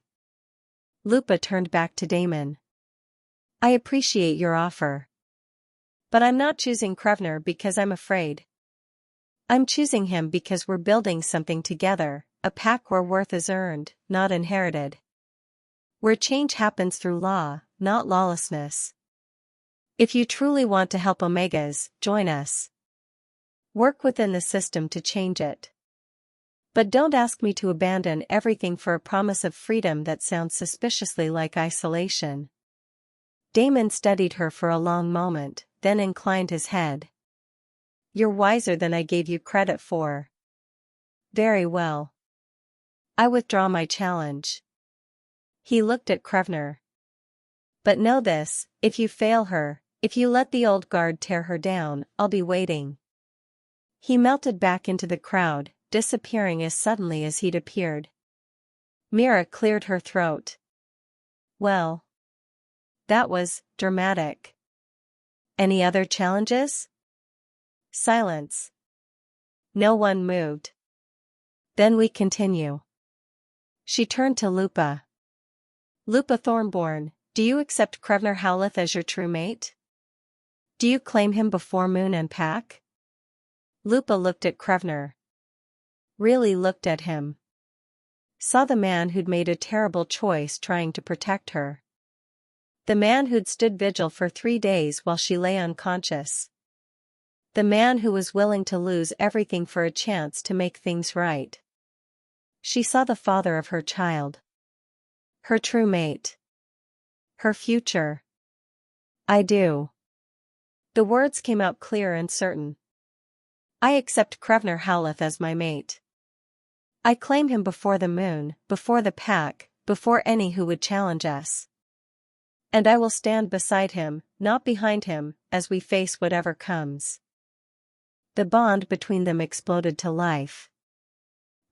Lupa turned back to Damon. I appreciate your offer. But I'm not choosing Krevnar because I'm afraid. I'm choosing him because we're building something together, a pack where worth is earned, not inherited. Where change happens through law, not lawlessness. If you truly want to help Omegas, join us. Work within the system to change it. But don't ask me to abandon everything for a promise of freedom that sounds suspiciously like isolation. Damon studied her for a long moment, then inclined his head. You're wiser than I gave you credit for. Very well. I withdraw my challenge. He looked at Krevnar. But know this, if you fail her, if you let the old guard tear her down, I'll be waiting. He melted back into the crowd, disappearing as suddenly as he'd appeared. Vera cleared her throat. Well. That was dramatic. Any other challenges? Silence. No one moved. Then we continue. She turned to Lupa. Lupa Thornborn, do you accept Krevnar Howleth as your true mate? Do you claim him before Moon and Pack? Lupa looked at Krevnar. Really looked at him. Saw the man who'd made a terrible choice trying to protect her. The man who'd stood vigil for 3 days while she lay unconscious. The man who was willing to lose everything for a chance to make things right. She saw the father of her child. Her true mate. Her future. I do. The words came out clear and certain. I accept Krevnar Howleth as my mate. I claim him before the moon, before the pack, before any who would challenge us. And I will stand beside him, not behind him, as we face whatever comes. The bond between them exploded to life.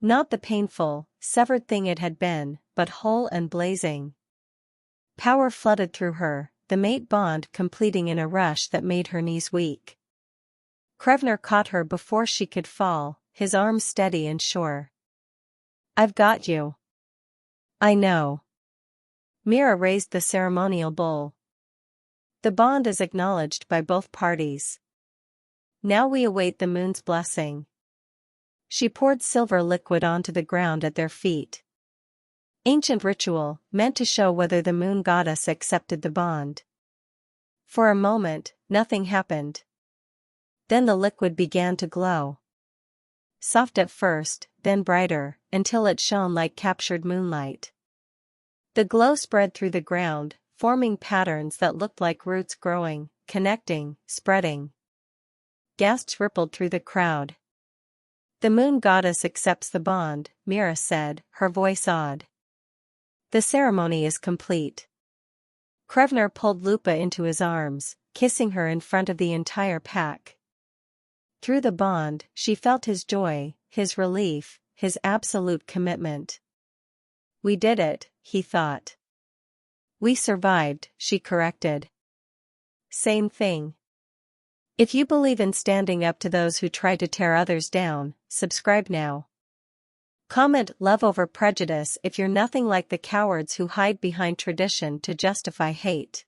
Not the painful, severed thing it had been, but whole and blazing. Power flooded through her, the mate bond completing in a rush that made her knees weak. Krevnar caught her before she could fall, his arms steady and sure. I've got you. I know. Vera raised the ceremonial bowl. The bond is acknowledged by both parties. Now we await the moon's blessing. She poured silver liquid onto the ground at their feet. Ancient ritual, meant to show whether the moon goddess accepted the bond. For a moment, nothing happened. Then the liquid began to glow. Soft at first, then brighter, until it shone like captured moonlight. The glow spread through the ground, forming patterns that looked like roots growing, connecting, spreading. Gasps rippled through the crowd. The moon goddess accepts the bond, Vera said, her voice awed. The ceremony is complete. Krevnar pulled Lupa into his arms, kissing her in front of the entire pack. Through the bond, she felt his joy, his relief, his absolute commitment. We did it, he thought. We survived, she corrected. Same thing. If you believe in standing up to those who try to tear others down, subscribe now. Comment love over prejudice if you're nothing like the cowards who hide behind tradition to justify hate.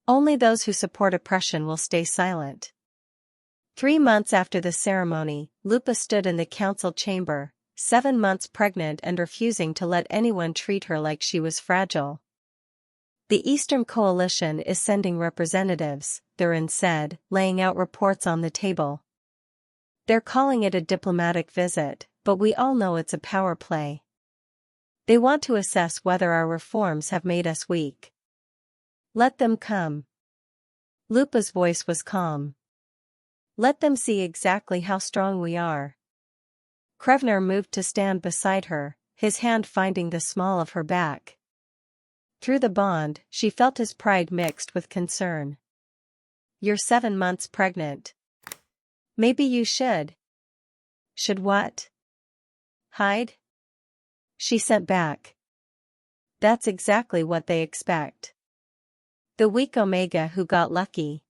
Only those who support oppression will stay silent. 3 months after the ceremony, Lupa stood in the council chamber, 7 months pregnant and refusing to let anyone treat her like she was fragile. The Eastern Coalition is sending representatives, Thurin said, laying out reports on the table. They're calling it a diplomatic visit, but we all know it's a power play. They want to assess whether our reforms have made us weak. Let them come. Lupa's voice was calm. Let them see exactly how strong we are. Krevnar moved to stand beside her, his hand finding the small of her back. Through the bond, she felt his pride mixed with concern. You're 7 months pregnant. Maybe you should. Should what? Hide? She sent back. That's exactly what they expect. The weak Omega who got lucky.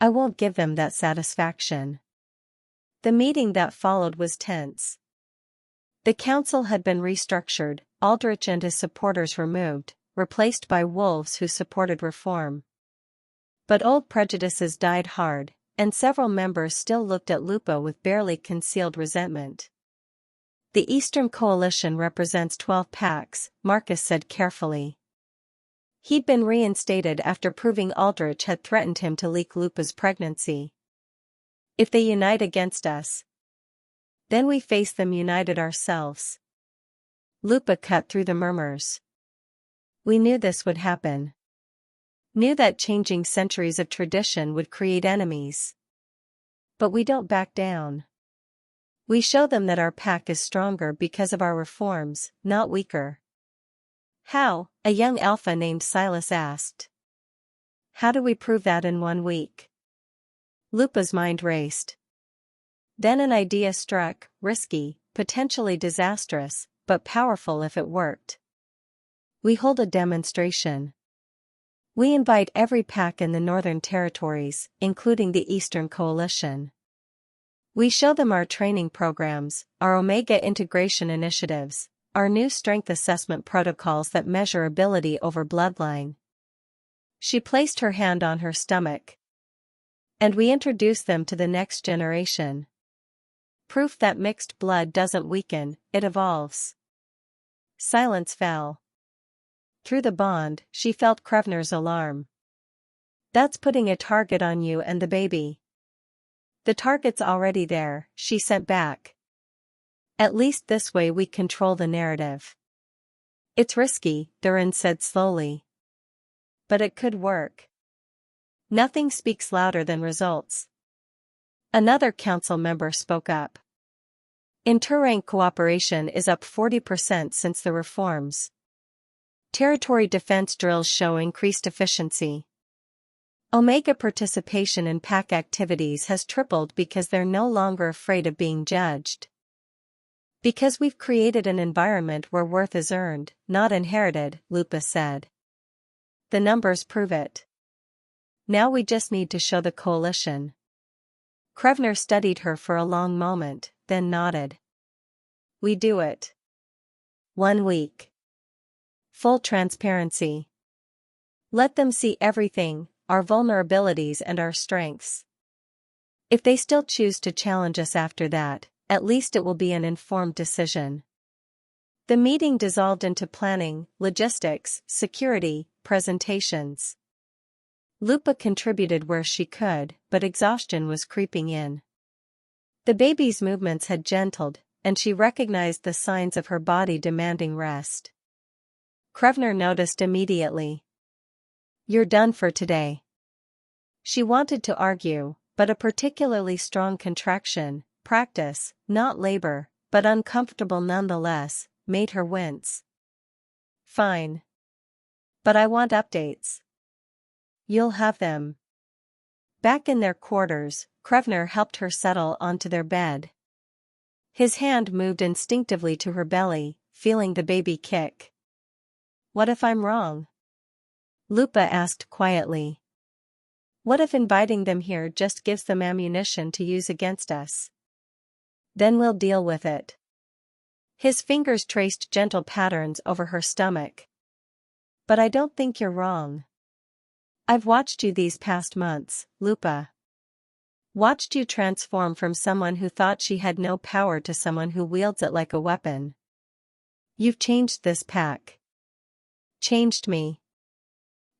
I won't give them that satisfaction. The meeting that followed was tense. The council had been restructured, Aldrich and his supporters removed, replaced by wolves who supported reform. But old prejudices died hard, and several members still looked at Lupa with barely concealed resentment. The Eastern Coalition represents 12 packs, Marcus said carefully. He'd been reinstated after proving Aldrich had threatened him to leak Lupa's pregnancy. If they unite against us, then we face them united ourselves. Lupa cut through the murmurs. We knew this would happen. Knew that changing centuries of tradition would create enemies. But we don't back down. We show them that our pack is stronger because of our reforms, not weaker. How? A young alpha named Silas asked. How do we prove that in 1 week? Lupa's mind raced. Then an idea struck, risky, potentially disastrous, but powerful if it worked. We hold a demonstration. We invite every pack in the Northern Territories, including the Eastern Coalition. We show them our training programs, our Omega integration initiatives, our new strength assessment protocols that measure ability over bloodline. She placed her hand on her stomach. And we introduce them to the next generation. Proof that mixed blood doesn't weaken, it evolves. Silence fell. Through the bond, she felt Krevnar's alarm. That's putting a target on you and the baby. The target's already there, she sent back. At least this way we control the narrative. It's risky, Durin said slowly. But it could work. Nothing speaks louder than results. Another council member spoke up. Inter-rank cooperation is up 40% since the reforms. Territory defense drills show increased efficiency. Omega participation in pack activities has tripled because they're no longer afraid of being judged. Because we've created an environment where worth is earned, not inherited, Lupa said. The numbers prove it. Now we just need to show the coalition. Krevnar studied her for a long moment, then nodded. We do it. 1 week. Full transparency. Let them see everything, our vulnerabilities and our strengths. If they still choose to challenge us after that, at least it will be an informed decision. The meeting dissolved into planning, logistics, security, presentations. Lupa contributed where she could, but exhaustion was creeping in. The baby's movements had gentled, and she recognized the signs of her body demanding rest. Krevnar noticed immediately. You're done for today. She wanted to argue, but a particularly strong contraction, practice, not labor, but uncomfortable nonetheless, made her wince. Fine. But I want updates. You'll have them. Back in their quarters, Krevnar helped her settle onto their bed. His hand moved instinctively to her belly, feeling the baby kick. What if I'm wrong? Lupa asked quietly. What if inviting them here just gives them ammunition to use against us? Then we'll deal with it. His fingers traced gentle patterns over her stomach. But I don't think you're wrong. I've watched you these past months, Lupa. Watched you transform from someone who thought she had no power to someone who wields it like a weapon. You've changed this pack. Changed me.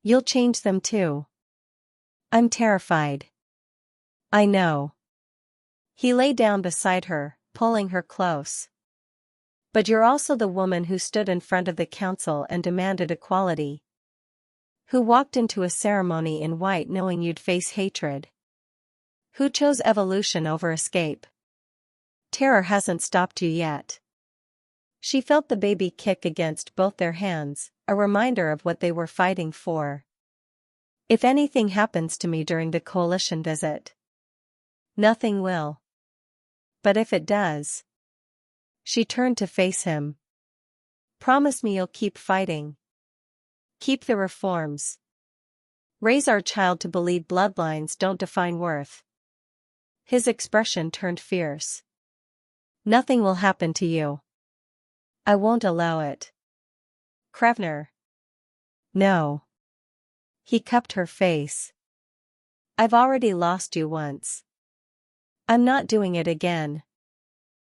You'll change them too. I'm terrified. I know. He lay down beside her, pulling her close. But you're also the woman who stood in front of the council and demanded equality. Who walked into a ceremony in white knowing you'd face hatred. Who chose evolution over escape. Terror hasn't stopped you yet. She felt the baby kick against both their hands, a reminder of what they were fighting for. If anything happens to me during the coalition visit, nothing will. But if it does. She turned to face him. Promise me you'll keep fighting. Keep the reforms. Raise our child to believe bloodlines don't define worth. His expression turned fierce. Nothing will happen to you. I won't allow it. Krevnar. No. He cupped her face. I've already lost you once. I'm not doing it again.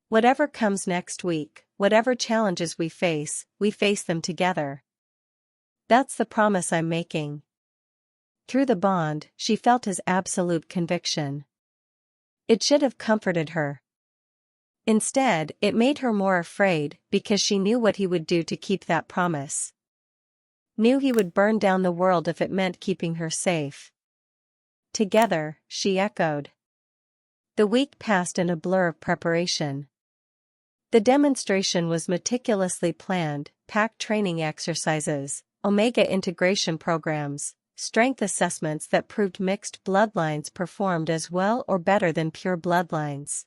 Whatever comes next week, whatever challenges we face them together. That's the promise I'm making. Through the bond, she felt his absolute conviction. It should have comforted her. Instead, it made her more afraid because she knew what he would do to keep that promise. Knew he would burn down the world if it meant keeping her safe. Together, she echoed. The week passed in a blur of preparation. The demonstration was meticulously planned, packed training exercises, Omega integration programs, strength assessments that proved mixed bloodlines performed as well or better than pure bloodlines.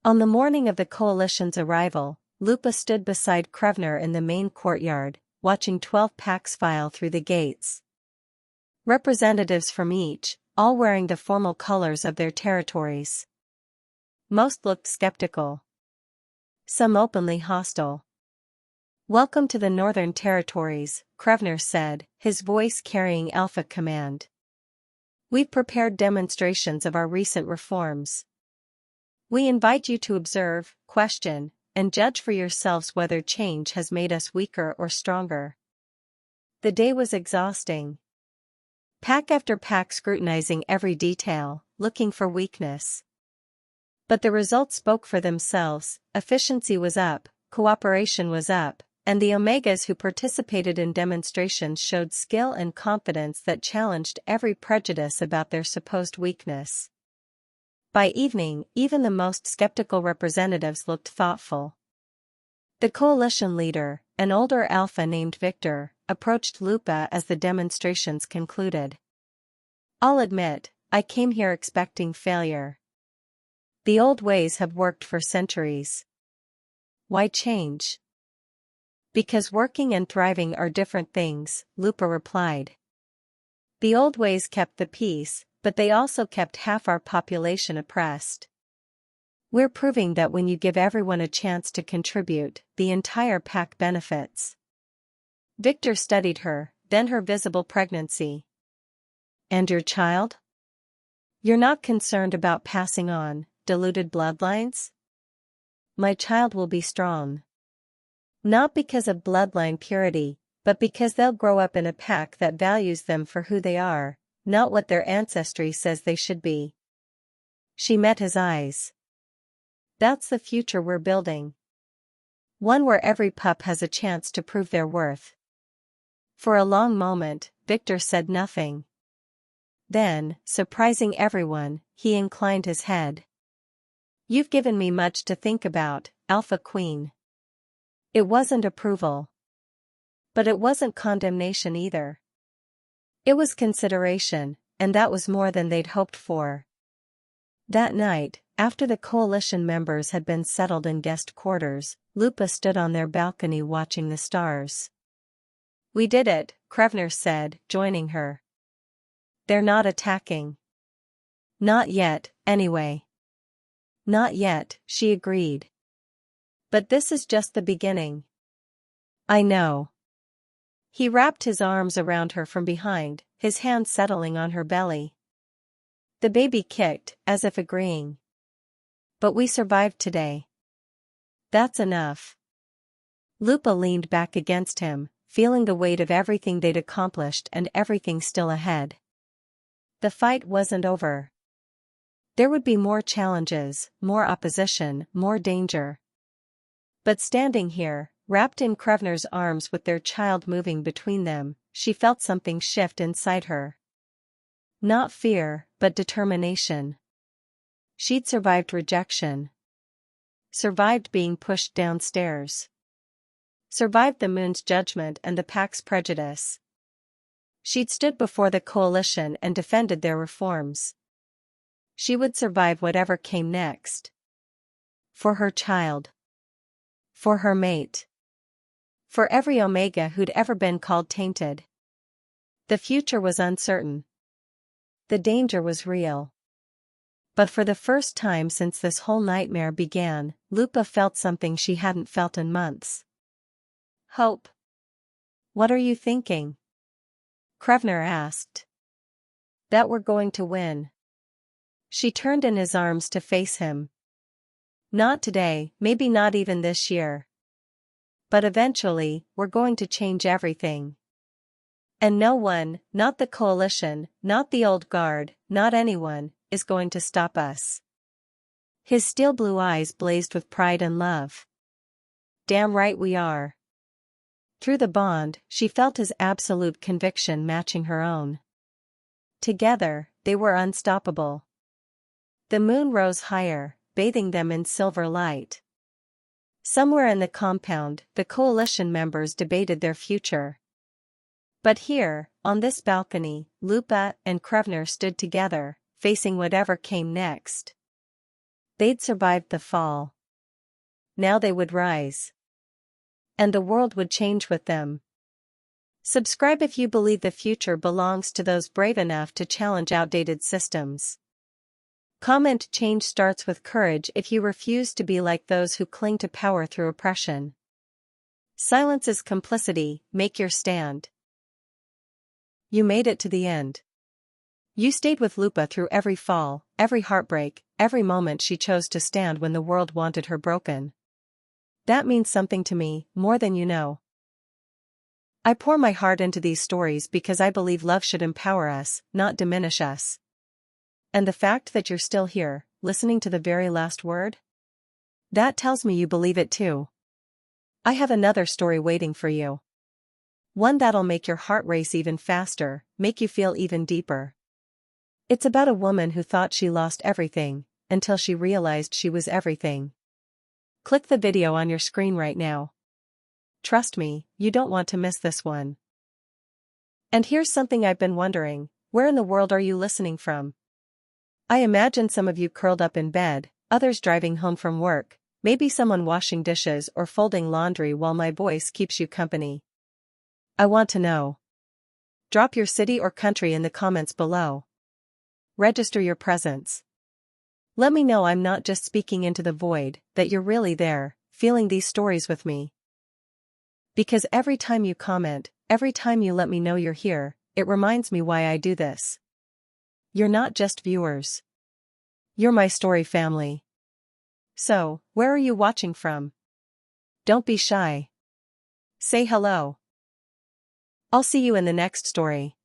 On the morning of the coalition's arrival, Lupa stood beside Krevnar in the main courtyard, watching 12 packs file through the gates. Representatives from each, all wearing the formal colors of their territories. Most looked skeptical. Some openly hostile. Welcome to the Northern Territories, Krevnar said, his voice carrying alpha command. We've prepared demonstrations of our recent reforms. We invite you to observe, question, and judge for yourselves whether change has made us weaker or stronger. The day was exhausting. Pack after pack scrutinizing every detail, looking for weakness. But the results spoke for themselves. Efficiency was up, cooperation was up, and the Omegas who participated in demonstrations showed skill and confidence that challenged every prejudice about their supposed weakness. By evening, even the most skeptical representatives looked thoughtful. The coalition leader, an older alpha named Victor, approached Lupa as the demonstrations concluded. I'll admit, I came here expecting failure. The old ways have worked for centuries. Why change? Because working and thriving are different things, Lupa replied. The old ways kept the peace, but they also kept half our population oppressed. We're proving that when you give everyone a chance to contribute, the entire pack benefits. Victor studied her, then her visible pregnancy. And your child? You're not concerned about passing on diluted bloodlines? My child will be strong. Not because of bloodline purity, but because they'll grow up in a pack that values them for who they are, not what their ancestry says they should be. She met his eyes. That's the future we're building. One where every pup has a chance to prove their worth. For a long moment, Victor said nothing. Then, surprising everyone, he inclined his head. You've given me much to think about, Alpha Queen. It wasn't approval. But it wasn't condemnation either. It was consideration, and that was more than they'd hoped for. That night, after the coalition members had been settled in guest quarters, Lupa stood on their balcony watching the stars. We did it, Krevnar said, joining her. They're not attacking. Not yet, anyway. Not yet, she agreed. But this is just the beginning. I know. He wrapped his arms around her from behind, his hand settling on her belly. The baby kicked, as if agreeing. But we survived today. That's enough. Lupa leaned back against him, feeling the weight of everything they'd accomplished and everything still ahead. The fight wasn't over. There would be more challenges, more opposition, more danger. But standing here, wrapped in Krevnar's arms with their child moving between them, she felt something shift inside her. Not fear, but determination. She'd survived rejection. Survived being pushed downstairs. Survived the moon's judgment and the pack's prejudice. She'd stood before the coalition and defended their reforms. She would survive whatever came next. For her child. For her mate. For every Omega who'd ever been called tainted. The future was uncertain. The danger was real. But for the first time since this whole nightmare began, Lupa felt something she hadn't felt in months. Hope. What are you thinking? Krevnar asked. That we're going to win. She turned in his arms to face him. Not today, maybe not even this year. But eventually, we're going to change everything. And no one, not the coalition, not the old guard, not anyone, is going to stop us. His steel blue eyes blazed with pride and love. Damn right we are. Through the bond, she felt his absolute conviction matching her own. Together, they were unstoppable. The moon rose higher, bathing them in silver light. Somewhere in the compound, the coalition members debated their future. But here, on this balcony, Lupa and Krevnar stood together, facing whatever came next. They'd survived the fall. Now they would rise. And the world would change with them. Subscribe if you believe the future belongs to those brave enough to challenge outdated systems. Comment change starts with courage if you refuse to be like those who cling to power through oppression. Silence is complicity, make your stand. You made it to the end. You stayed with Lupa through every fall, every heartbreak, every moment she chose to stand when the world wanted her broken. That means something to me, more than you know. I pour my heart into these stories because I believe love should empower us, not diminish us. And the fact that you're still here, listening to the very last word? That tells me you believe it too. I have another story waiting for you. One that'll make your heart race even faster, make you feel even deeper. It's about a woman who thought she lost everything, until she realized she was everything. Click the video on your screen right now. Trust me, you don't want to miss this one. And here's something I've been wondering, where in the world are you listening from? I imagine some of you curled up in bed, others driving home from work, maybe someone washing dishes or folding laundry while my voice keeps you company. I want to know. Drop your city or country in the comments below. Register your presence. Let me know I'm not just speaking into the void, that you're really there, feeling these stories with me. Because every time you comment, every time you let me know you're here, it reminds me why I do this. You're not just viewers. You're my story family. So, where are you watching from? Don't be shy. Say hello. I'll see you in the next story.